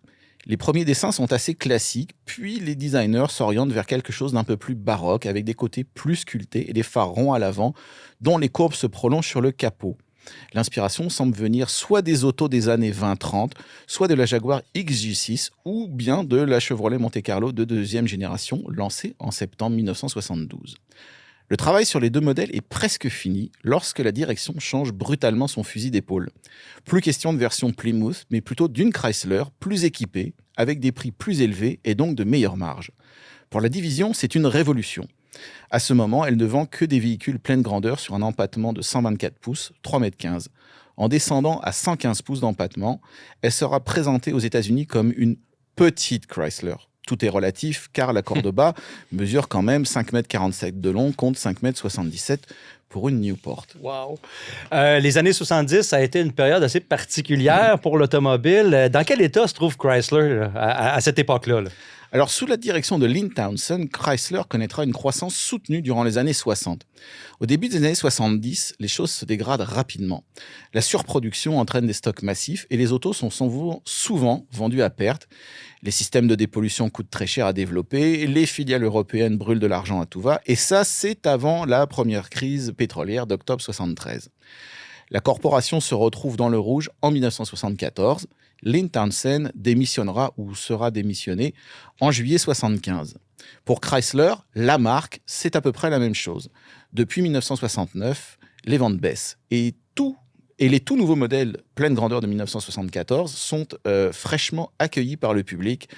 Les premiers dessins sont assez classiques, puis les designers s'orientent vers quelque chose d'un peu plus baroque, avec des côtés plus sculptés et des phares ronds à l'avant, dont les courbes se prolongent sur le capot. L'inspiration semble venir soit des autos des années 20-30, soit de la Jaguar XJ6, ou bien de la Chevrolet Monte Carlo de deuxième génération, lancée en septembre 1972. Le travail sur les deux modèles est presque fini lorsque la direction change brutalement son fusil d'épaule. Plus question de version Plymouth, mais plutôt d'une Chrysler plus équipée, avec des prix plus élevés et donc de meilleures marges. Pour la division, c'est une révolution. À ce moment, elle ne vend que des véhicules pleine grandeur sur un empattement de 124 pouces, 3,15 m. En descendant à 115 pouces d'empattement, elle sera présentée aux États-Unis comme une petite Chrysler. Tout est relatif, car la Cordoba mesure quand même 5,47 m de long, contre 5,77 m pour une Newport. Wow! Les années 70, ça a été une période assez particulière pour l'automobile. Dans quel état se trouve Chrysler là, à cette époque-là? Là? Alors, sous la direction de Lynn Townsend, Chrysler connaîtra une croissance soutenue durant les années 60. Au début des années 70, les choses se dégradent rapidement. La surproduction entraîne des stocks massifs et les autos sont souvent vendues à perte. Les systèmes de dépollution coûtent très cher à développer, les filiales européennes brûlent de l'argent à tout va, et ça, c'est avant la première crise pétrolière d'octobre 73. La corporation se retrouve dans le rouge en 1974. Lynn Townsend démissionnera ou sera démissionné en juillet 75. Pour Chrysler, la marque, c'est à peu près la même chose. Depuis 1969, les ventes baissent et les tout nouveaux modèles pleine grandeur de 1974 sont fraîchement accueillis par le public,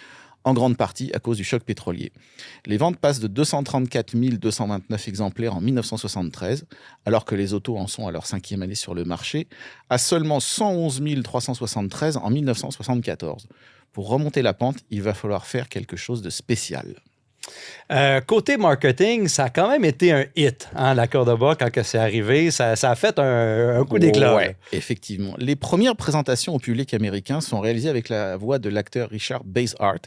en grande partie à cause du choc pétrolier. Les ventes passent de 234 229 exemplaires en 1973, alors que les autos en sont à leur 5e année sur le marché, à seulement 111 373 en 1974. Pour remonter la pente, il va falloir faire quelque chose de spécial. Côté marketing, ça a quand même été un hit, hein, la Cordoba, quand c'est arrivé. Ça a fait un coup d'éclat. Ouais, effectivement. Les premières présentations au public américain sont réalisées avec la voix de l'acteur Richard Basehart,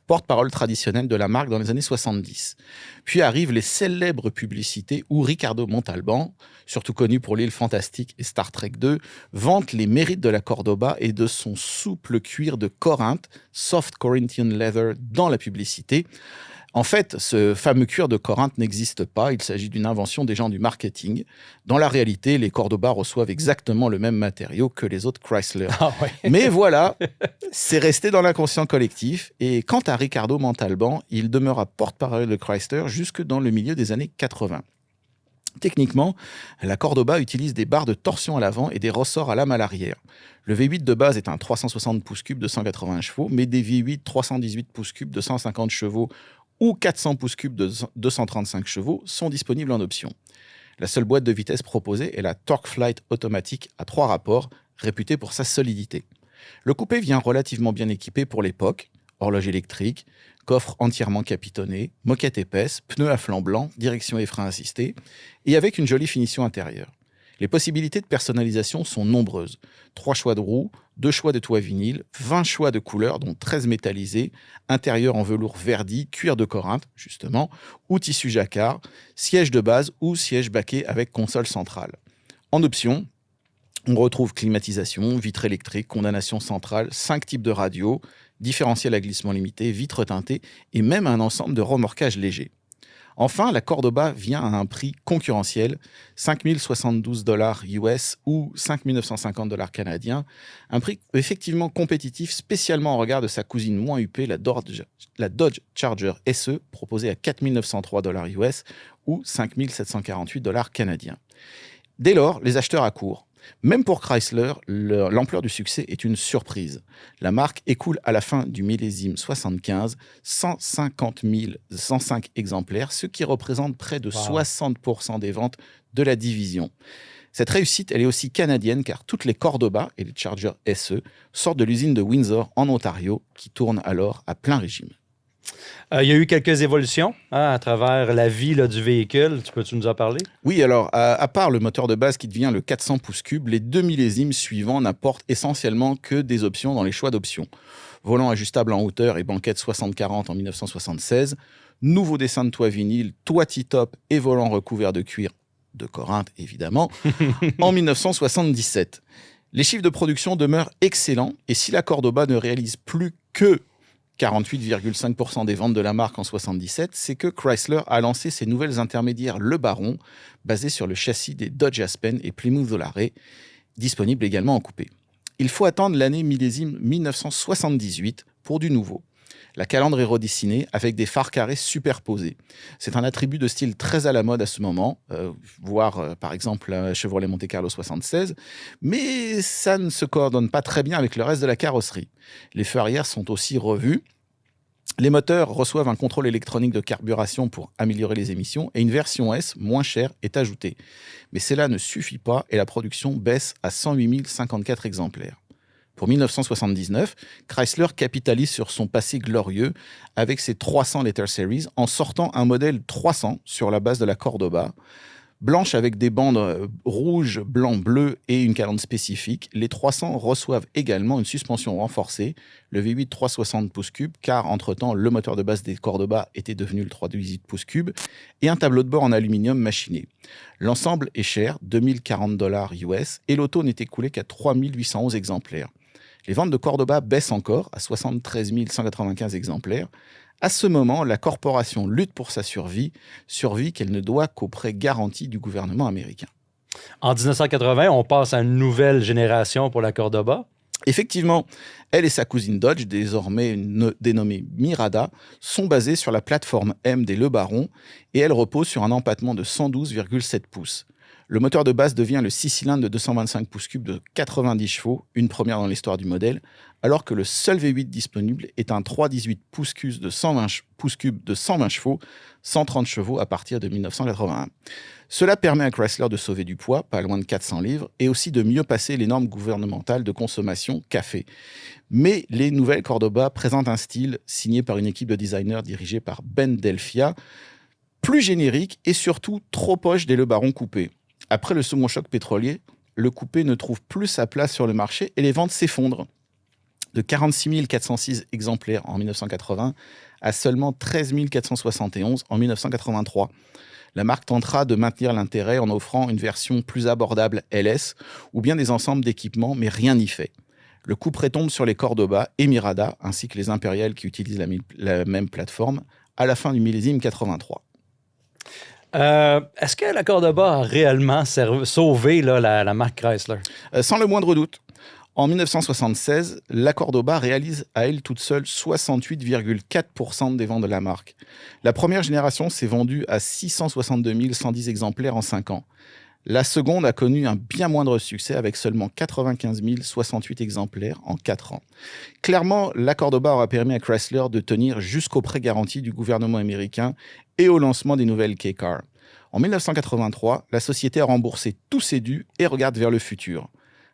porte-parole traditionnelle de la marque dans les années 70. Puis arrivent les célèbres publicités où Ricardo Montalban, surtout connu pour L'Île Fantastique et Star Trek 2, vante les mérites de la Cordoba et de son souple cuir de Corinthe, soft Corinthian leather, dans la publicité. En fait, ce fameux cuir de Corinthe n'existe pas. Il s'agit d'une invention des gens du marketing. Dans la réalité, les Cordoba reçoivent exactement le même matériau que les autres Chrysler. Ah ouais. Mais voilà, c'est resté dans l'inconscient collectif. Et quant à Ricardo Montalban, il demeura porte-parole de Chrysler jusque dans le milieu des années 80. Techniquement, la Cordoba utilise des barres de torsion à l'avant et des ressorts à lame à l'arrière. Le V8 de base est un 360 pouces cubes de 180 chevaux, mais des V8 318 pouces cubes de 150 chevaux ou 400 pouces cubes de 235 chevaux sont disponibles en option. La seule boîte de vitesse proposée est la TorqueFlite automatique à 3 rapports, réputée pour sa solidité. Le coupé vient relativement bien équipé pour l'époque, horloge électrique, coffre entièrement capitonné, moquette épaisse, pneus à flanc blanc, direction et frein assistés, et avec une jolie finition intérieure. Les possibilités de personnalisation sont nombreuses. 3 choix de roues, 2 choix de toit vinyle, 20 choix de couleurs, dont 13 métallisés, intérieur en velours verdi, cuir de Corinthe, justement, ou tissu jacquard, siège de base ou siège baquet avec console centrale. En option, on retrouve climatisation, vitre électrique, condamnation centrale, 5 types de radios, différentiel à glissement limité, vitres teintées et même un ensemble de remorquage léger. Enfin, la Cordoba vient à un prix concurrentiel, $5 072 US ou $5 950 canadiens, un prix effectivement compétitif spécialement en regard de sa cousine moins huppée, la Dodge Charger SE, proposée à $4 903 US ou $5 748 canadiens. Dès lors, les acheteurs accourent. Même pour Chrysler, l'ampleur du succès est une surprise. La marque écoule à la fin du millésime 75 150 105 exemplaires, ce qui représente près de 60% des ventes de la division. Cette réussite, elle est aussi canadienne car toutes les Cordoba et les Charger SE sortent de l'usine de Windsor en Ontario qui tourne alors à plein régime. Il y a eu quelques évolutions à travers la vie du véhicule. Peux-tu nous en parler? Oui, alors, à part le moteur de base qui devient le 400 pouces cubes, les 2 millésimes suivants n'apportent essentiellement que des options dans les choix d'options. Volant ajustable en hauteur et banquette 60-40 en 1976, nouveau dessin de toit vinyle, toit T-top et volant recouvert de cuir, de Corinthe évidemment, en 1977. Les chiffres de production demeurent excellents et si la Cordoba ne réalise plus que 48,5% des ventes de la marque en 1977, c'est que Chrysler a lancé ses nouvelles intermédiaires Le Baron, basées sur le châssis des Dodge Aspen et Plymouth Volare, disponibles également en coupé. Il faut attendre l'année millésime 1978 pour du nouveau. La calandre est redessinée avec des phares carrés superposés. C'est un attribut de style très à la mode à ce moment, voire par exemple la Chevrolet Monte Carlo 76, mais ça ne se coordonne pas très bien avec le reste de la carrosserie. Les feux arrière sont aussi revus. Les moteurs reçoivent un contrôle électronique de carburation pour améliorer les émissions et une version S moins chère est ajoutée. Mais cela ne suffit pas et la production baisse à 108 054 exemplaires. Pour 1979, Chrysler capitalise sur son passé glorieux avec ses 300 Letter Series en sortant un modèle 300 sur la base de la Cordoba. Blanche avec des bandes rouge, blanc, bleu et une calandre spécifique, les 300 reçoivent également une suspension renforcée, le V8 360 pouces cubes, car entre-temps, le moteur de base des Cordoba était devenu le 318 pouces cubes, et un tableau de bord en aluminium machiné. L'ensemble est cher, $2040 US, et l'auto n'est écoulée qu'à 3811 exemplaires. Les ventes de Cordoba baissent encore à 73 195 exemplaires. À ce moment, la corporation lutte pour sa survie qu'elle ne doit qu'au prêt garanti du gouvernement américain. En 1980, on passe à une nouvelle génération pour la Cordoba. Effectivement, elle et sa cousine Dodge, désormais dénommée Mirada, sont basées sur la plateforme M des Le Baron et elle repose sur un empattement de 112,7 pouces. Le moteur de base devient le 6 cylindres de 225 pouces cubes de 90 chevaux, une première dans l'histoire du modèle, alors que le seul V8 disponible est un 318 pouces cubes de 120 chevaux, 130 chevaux à partir de 1981. Cela permet à Chrysler de sauver du poids, pas loin de 400 livres, et aussi de mieux passer les normes gouvernementales de consommation café. Mais les nouvelles Cordoba présentent un style signé par une équipe de designers dirigée par Ben Delfia, plus générique et surtout trop poche des Le Baron coupés. Après le second choc pétrolier, le coupé ne trouve plus sa place sur le marché et les ventes s'effondrent. De 46 406 exemplaires en 1980 à seulement 13 471 en 1983. La marque tentera de maintenir l'intérêt en offrant une version plus abordable LS ou bien des ensembles d'équipements, mais rien n'y fait. Le coup près tombe sur les Cordoba et Mirada, ainsi que les Impériales qui utilisent la même plateforme, à la fin du millésime 83. Est-ce que la Cordoba a réellement sauvé là, la marque Chrysler? Sans le moindre doute. En 1976, la Cordoba réalise à elle toute seule 68,4% des ventes de la marque. La première génération s'est vendue à 662 110 exemplaires en 5 ans. La seconde a connu un bien moindre succès avec seulement 95 068 exemplaires en 4 ans. Clairement, la Cordoba aura permis à Chrysler de tenir jusqu'au prêt garanti du gouvernement américain et au lancement des nouvelles K-Car. En 1983, la société a remboursé tous ses dus et regarde vers le futur.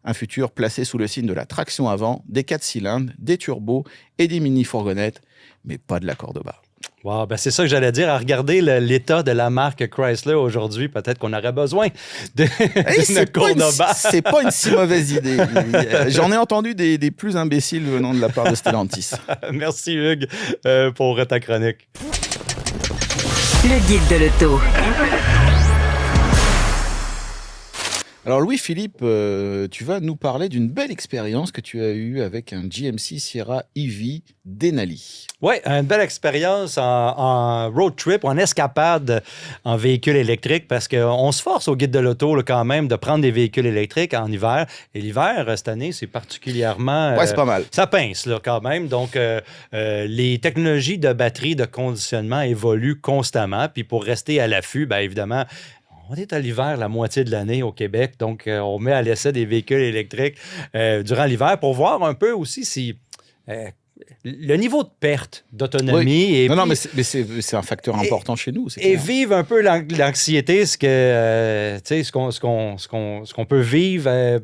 Un futur placé sous le signe de la traction avant, des 4 cylindres, des turbos et des mini-fourgonnettes, mais pas de la Cordoba. Wow, ben c'est ça que j'allais dire. À regarder l'état de la marque Chrysler aujourd'hui, peut-être qu'on aurait besoin d'une Cordoba. C'est pas une si mauvaise idée. J'en ai entendu des plus imbéciles venant de la part de Stellantis. Merci Hugues pour ta chronique. Le guide de l'auto. Alors Louis-Philippe, tu vas nous parler d'une belle expérience que tu as eue avec un GMC Sierra EV Denali. Oui, une belle expérience en road trip, en escapade en véhicule électrique, parce qu'on se force au guide de l'auto là, quand même de prendre des véhicules électriques en hiver. Et l'hiver, cette année, c'est particulièrement... Ouais, c'est pas mal. Ça pince là, quand même. Donc, les technologies de batterie, de conditionnement évoluent constamment. Puis pour rester à l'affût, bien évidemment... On est à l'hiver la moitié de l'année au Québec, donc on met à l'essai des véhicules électriques durant l'hiver pour voir un peu aussi si le niveau de perte d'autonomie... Oui. Non, mais c'est un facteur important chez nous. Et vivre un peu l'anxiété, ce qu'on peut vivre...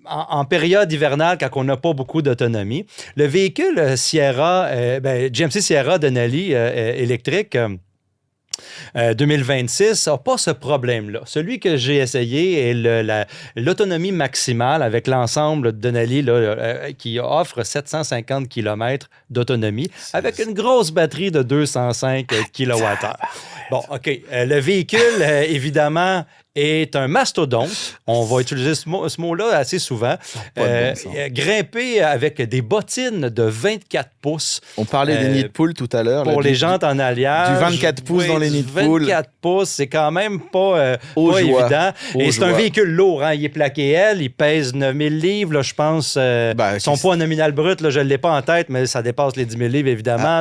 En période hivernale, quand on n'a pas beaucoup d'autonomie. Le véhicule Sierra, GMC Sierra Denali électrique... 2026 n'a pas ce problème-là. Celui que j'ai essayé est l'autonomie maximale avec l'ensemble de Denali qui offre 750 km d'autonomie avec une grosse batterie de 205 kWh. Bon, OK. Le véhicule, évidemment, est un mastodonte. On va utiliser ce mot-là assez souvent. Grimpé avec des bottines de 24 pouces. On parlait des nids de poules tout à l'heure. Pour les jantes en alliage. Du 24 pouces dans les nids de poules. 24 pouces, c'est quand même pas évident. Et c'est un véhicule lourd. Hein. Il est plaqué L, il pèse 9000 livres, là, je pense. Son poids nominal brut, là, je ne l'ai pas en tête, mais ça dépasse les 10 000 livres, évidemment.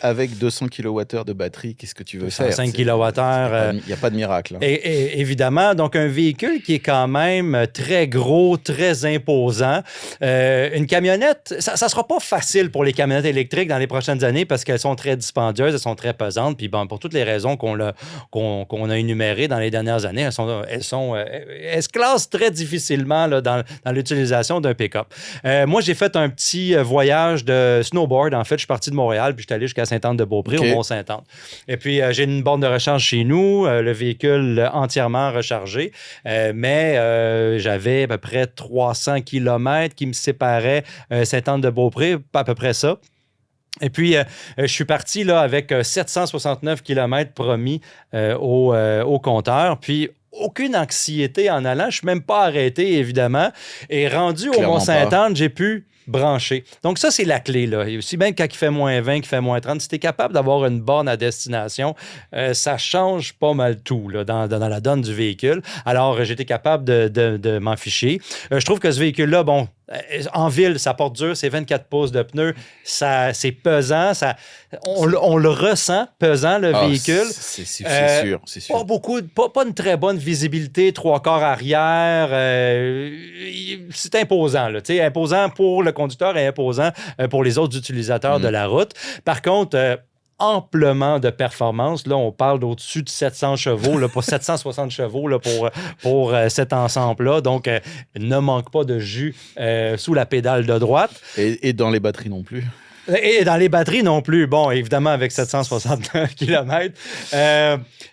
Avec 200 kWh de batterie, qu'est-ce que tu veux faire? 5 kWh. Il n'y a pas de miracle. Hein. Et évidemment, donc un véhicule qui est quand même très gros, très imposant. Une camionnette, ça ne sera pas facile pour les camionnettes électriques dans les prochaines années parce qu'elles sont très dispendieuses, elles sont très pesantes. Puis bon, pour toutes les raisons qu'on a énumérées dans les dernières années, elles se classent très difficilement là, dans l'utilisation d'un pick-up. Moi, j'ai fait un petit voyage de snowboard. En fait, je suis parti de Montréal puis je suis allé jusqu'à Sainte-Anne-de-Beaupré, au Mont-Sainte-Anne. Et puis, j'ai une borne de recharge chez nous, le véhicule entièrement rechargé, mais j'avais à peu près 300 km qui me séparaient Sainte-Anne-de-Beaupré, à peu près ça. Et puis, je suis parti là, avec 769 km promis au compteur. Puis, aucune anxiété en allant. Je ne suis même pas arrêté, évidemment. Et rendu au Mont-Sainte-Anne, j'ai pu brancher. Donc, ça, c'est la clé. Là. Et aussi bien quand il fait moins 20, qu'il fait moins 30, si tu es capable d'avoir une borne à destination, ça change pas mal tout là, dans la donne du véhicule. Alors, j'étais capable de m'en ficher. Je trouve que ce véhicule-là, bon, en ville, ça porte dur, c'est 24 pouces de pneus, c'est pesant, on le ressent pesant, le véhicule. C'est sûr. Pas une très bonne visibilité, 3/4 arrière. C'est imposant, là, imposant pour le conducteur et imposant pour les autres utilisateurs de la route. Par contre, amplement de performance. Là, on parle d'au-dessus de 700 chevaux, là, pour 760 chevaux là, pour cet ensemble-là. Donc, ne manque pas de jus sous la pédale de droite. Et dans les batteries non plus. Et dans les batteries non plus. Bon, évidemment, avec 769 km.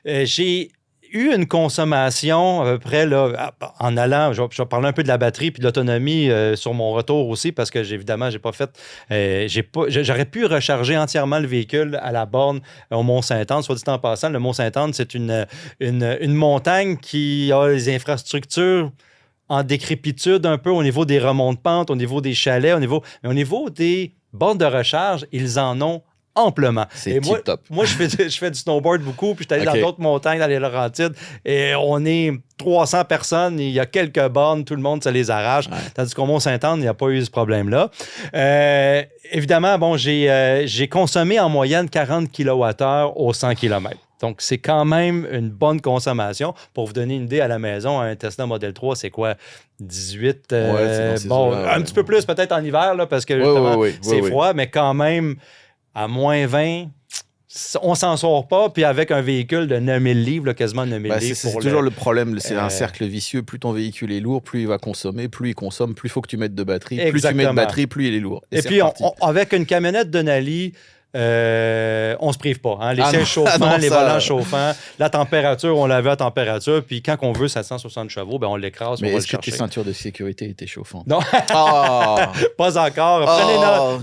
J'ai eu une consommation à peu près, là, en allant, je vais parler un peu de la batterie puis de l'autonomie sur mon retour aussi parce que, évidemment, j'ai pas fait, j'aurais pu recharger entièrement le véhicule à la borne au Mont-Sainte-Anne. Soit dit en passant, le Mont-Sainte-Anne, c'est une montagne qui a les infrastructures en décrépitude un peu au niveau des remontes de pente, au niveau des chalets, au niveau des bornes de recharge, ils en ont amplement. C'est Et moi, tip-top. moi je fais du snowboard beaucoup, puis je suis allé OK. dans d'autres montagnes, dans les Laurentides, et on est 300 personnes, il y a quelques bornes, tout le monde se les arrache, tandis qu'au Mont-Saint-Anne, il n'y a pas eu ce problème-là. Évidemment, bon, j'ai consommé en moyenne 40 kWh au 100 km. Donc, c'est quand même une bonne consommation. Pour vous donner une idée à la maison, un Tesla Model 3, c'est quoi? 18? Un petit peu plus peut-être en hiver, là, parce que justement, c'est froid, mais quand même, à moins 20, on s'en sort pas. Puis avec un véhicule de 9000 livres, là, quasiment 9000 livres. C'est toujours le problème. C'est un cercle vicieux. Plus ton véhicule est lourd, plus il va consommer. Plus il consomme, plus il faut que tu mettes de batterie. Exactement. Plus tu mets de batterie, plus il est lourd. Et puis, avec une camionnette Denali, on se prive pas. Hein? Les sièges chauffants, les volants chauffants, la température, on l'avait à température. Puis quand on veut 760 chevaux, ben on l'écrase. Mais est-ce que tes ceintures de sécurité étaient chauffantes? Non. Pas encore.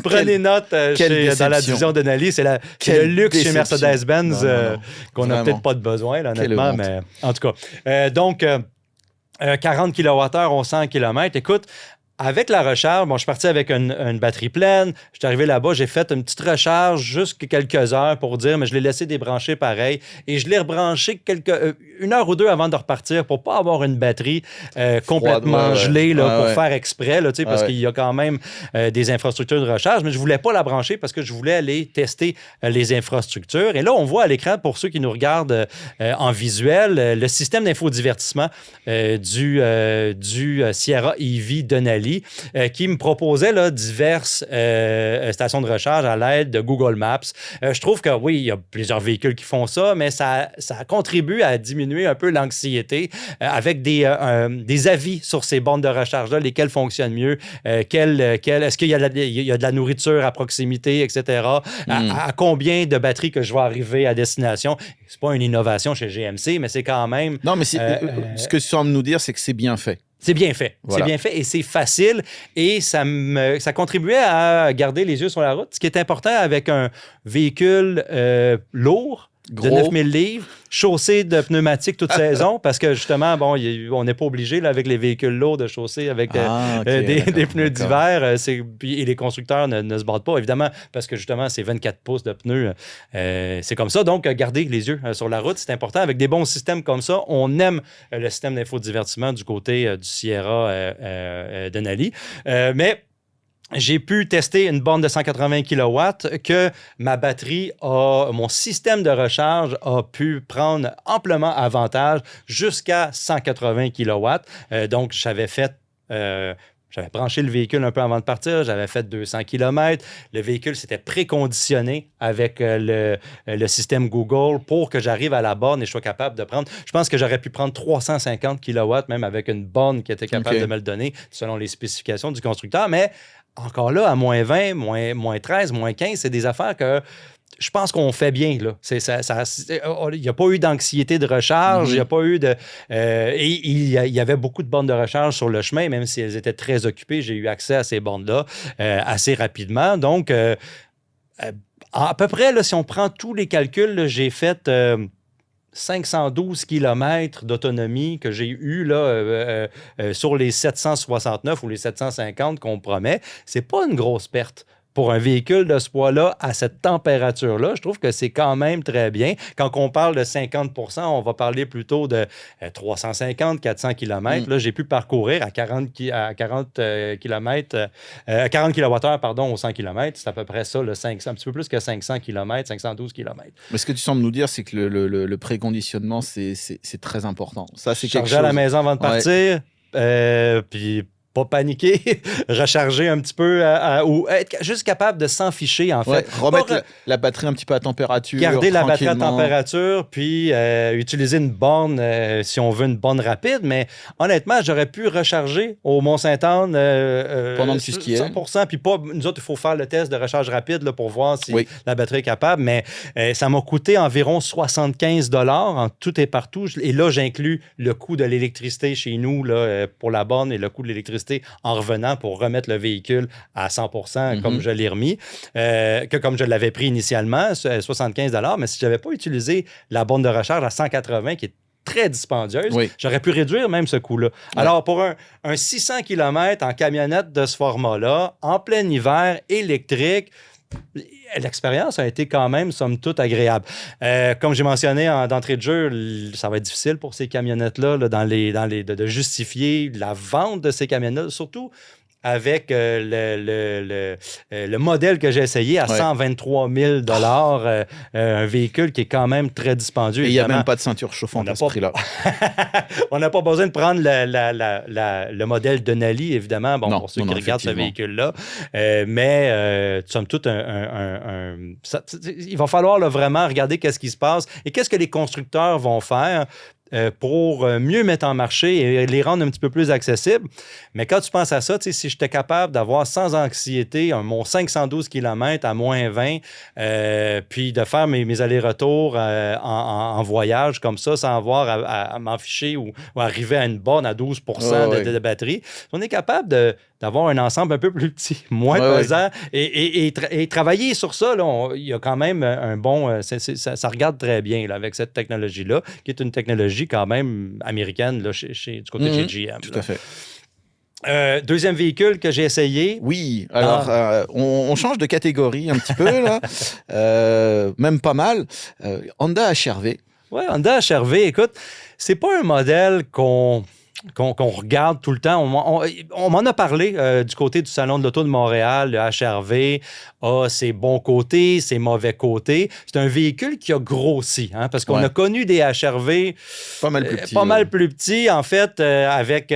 Prenez note dans la division Denali. C'est le luxe chez Mercedes-Benz qu'on n'a peut-être pas de besoin, là, honnêtement. Mais en tout cas. Donc, 40 kWh, on 100 km. Écoute, avec la recharge, je suis parti avec une batterie pleine. Je suis arrivé là-bas, j'ai fait une petite recharge juste quelques heures pour dire, mais je l'ai laissé débrancher pareil. Et je l'ai rebranché une heure ou deux avant de repartir pour pas avoir une batterie complètement gelée pour faire exprès, là, parce qu'il y a quand même des infrastructures de recharge. Mais je voulais pas la brancher parce que je voulais aller tester les infrastructures. Et là, on voit à l'écran, pour ceux qui nous regardent en visuel, le système d'infodivertissement du Sierra EV Denali. Qui me proposait là, diverses stations de recharge à l'aide de Google Maps. Je trouve que oui, il y a plusieurs véhicules qui font ça, mais ça contribue à diminuer un peu l'anxiété avec des avis sur ces bornes de recharge-là, lesquelles fonctionnent mieux, est-ce qu'il y a de la nourriture à proximité, etc. À combien de batteries que je vais arriver à destination. C'est pas une innovation chez GMC, mais c'est quand même... Non, mais ce que tu sembles nous dire, c'est que c'est bien fait. C'est bien fait. Voilà. C'est bien fait et c'est facile et ça contribuait à garder les yeux sur la route. Ce qui est important avec un véhicule lourd, de 9000 livres, chaussé de pneumatiques toute saison, parce que justement, on n'est pas obligé là, avec les véhicules lourds de chausser avec des pneus d'hiver. Et les constructeurs ne se battent pas, évidemment, parce que justement, c'est 24 pouces de pneus. C'est comme ça. Donc, garder les yeux sur la route, c'est important. Avec des bons systèmes comme ça, on aime le système d'infodivertissement du côté du Sierra Denali. Mais j'ai pu tester une borne de 180 kW que mon système de recharge a pu prendre amplement avantage jusqu'à 180 kW. Donc, j'avais branché le véhicule un peu avant de partir. J'avais fait 200 km. Le véhicule s'était préconditionné avec le système Google pour que j'arrive à la borne et je sois capable de prendre. Je pense que j'aurais pu prendre 350 kW, même avec une borne qui était capable de me le donner selon les spécifications du constructeur. Mais encore là, à moins 20, moins 13, moins 15, c'est des affaires que je pense qu'on fait bien. Il n'y a pas eu d'anxiété de recharge, il n'y a pas eu de... et il y avait beaucoup de bornes de recharge sur le chemin, même si elles étaient très occupées. J'ai eu accès à ces bornes-là assez rapidement. Donc, à peu près, là, si on prend tous les calculs, là, j'ai fait... 512 km d'autonomie que j'ai eu là, sur les 769 ou les 750 qu'on promet. C'est pas une grosse perte. Pour un véhicule de ce poids-là, à cette température-là, je trouve que c'est quand même très bien. Quand on parle de 50 %, on va parler plutôt de 350, 400 km. Là, j'ai pu parcourir à 40 km, 40 kWh, pardon, au 100 km. C'est à peu près ça, un petit peu plus que 500 km, 512 km. Mais ce que tu sembles nous dire, c'est que le préconditionnement, c'est très important. Ça, c'est quelque chose... Charger à la maison avant de partir, puis... pas paniquer, recharger un petit peu ou être juste capable de s'en ficher, en fait. Remettre la batterie un petit peu à température. Garder la batterie à température, puis utiliser une borne si on veut une borne rapide. Mais honnêtement, j'aurais pu recharger au Mont-Saint-Anne pendant que tu skiais. 100%. Puis pas, nous autres, il faut faire le test de recharge rapide là, pour voir si la batterie est capable. Mais ça m'a coûté environ 75 $ en tout et partout. Et là, j'inclus le coût de l'électricité chez nous là, pour la borne et le coût de l'électricité en revenant pour remettre le véhicule à 100% comme je l'ai remis, comme je l'avais pris initialement, 75 $. Mais si je n'avais pas utilisé la borne de recharge à 180 qui est très dispendieuse, j'aurais pu réduire même ce coût-là. Alors, pour un 600 km en camionnette de ce format-là, en plein hiver, électrique, l'expérience a été quand même, somme toute, agréable. Comme j'ai mentionné d'entrée de jeu, ça va être difficile pour ces camionnettes-là de justifier la vente de ces camionnettes, surtout avec le modèle que j'ai essayé à 123 000 un véhicule qui est quand même très dispendieux. Et il n'y a même pas de ceinture chauffante à ce prix-là. On n'a pas besoin de prendre le modèle Denali, évidemment, pour ceux qui regardent ce véhicule-là. Mais somme toute, il va falloir vraiment regarder qu'est-ce qui se passe et qu'est-ce que les constructeurs vont faire pour mieux mettre en marché et les rendre un petit peu plus accessibles. Mais quand tu penses à ça, si j'étais capable d'avoir sans anxiété mon 512 km à moins 20, puis de faire mes allers-retours en voyage comme ça, sans avoir à m'en ficher ou arriver à une borne à 12 de batterie, on est capable d'avoir un ensemble un peu plus petit, moins pesant, et travailler sur ça, il y a quand même un bon... ça regarde très bien là, avec cette technologie-là, qui est une technologie quand même américaine là, du côté de chez GM. Tout à fait. Deuxième véhicule que j'ai essayé. Oui, alors on change de catégorie un petit peu, là. Même pas mal. Honda HR-V. Oui, Honda HR-V, écoute, c'est pas un modèle qu'on regarde tout le temps. On m'en a parlé du côté du Salon de l'Auto de Montréal. Le HR-V a ses bons côtés, ses mauvais côtés. C'est un véhicule qui a grossi, parce qu'on a connu des HR-V pas mal plus petits. Mal plus petits, en fait, avec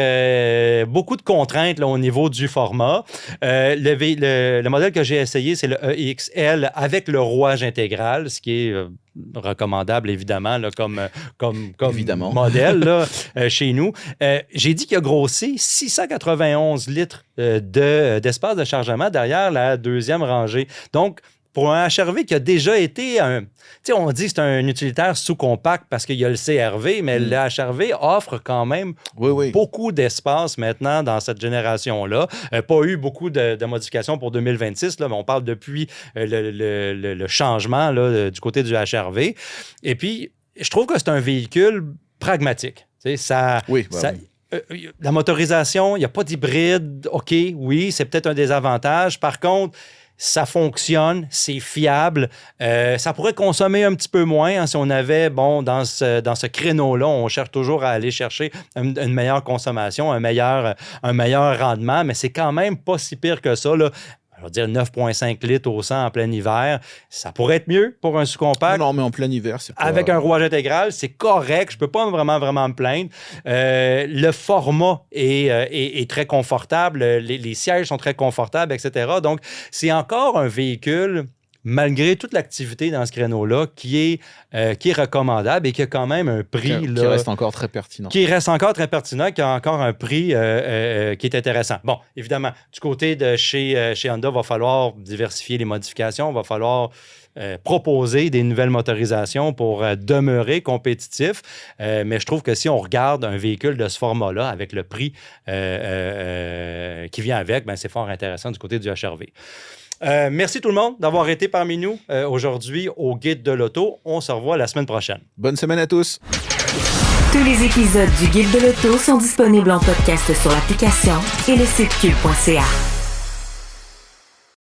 beaucoup de contraintes là, au niveau du format. Le modèle que j'ai essayé, c'est le EXL avec le rouage intégral, ce qui est recommandable, évidemment, là, comme évidemment. Modèle là, chez nous. J'ai dit qu'il a grossi 691 litres d'espace de chargement derrière la deuxième rangée. Donc, pour un HR-V qui a déjà été on dit que c'est un utilitaire sous-compact parce qu'il y a le CR-V, mais le HR-V offre quand même beaucoup d'espace maintenant dans cette génération-là. Pas eu beaucoup de modifications pour 2026, là, mais on parle depuis le changement là, du côté du HR-V. Et puis, je trouve que c'est un véhicule pragmatique. La motorisation, il n'y a pas d'hybride. OK, oui, c'est peut-être un désavantage. Par contre, ça fonctionne, c'est fiable. Ça pourrait consommer un petit peu moins si on avait, dans ce créneau-là, on cherche toujours à aller chercher une meilleure consommation, un meilleur rendement, mais c'est quand même pas si pire que ça, là. Je vais dire 9,5 litres au 100 en plein hiver. Ça pourrait être mieux pour un sous-compact. Non, mais en plein hiver, c'est pas... Avec un rouage intégral, c'est correct. Je peux pas vraiment me plaindre. Le format est très confortable. Les sièges sont très confortables, etc. Donc, c'est encore un véhicule, malgré toute l'activité dans ce créneau-là, qui est recommandable et qui a quand même un prix... Qui reste encore très pertinent. Qui reste encore très pertinent, qui a encore un prix qui est intéressant. Bon, évidemment, du côté de chez Honda, il va falloir diversifier les modifications, il va falloir proposer des nouvelles motorisations pour demeurer compétitif. Mais je trouve que si on regarde un véhicule de ce format-là, avec le prix qui vient avec, c'est fort intéressant du côté du HR-V. Merci tout le monde d'avoir été parmi nous aujourd'hui au Guide de l'Auto. On se revoit la semaine prochaine. Bonne semaine à tous. Tous les épisodes du Guide de l'Auto sont disponibles en podcast sur l'application et le site cube.ca.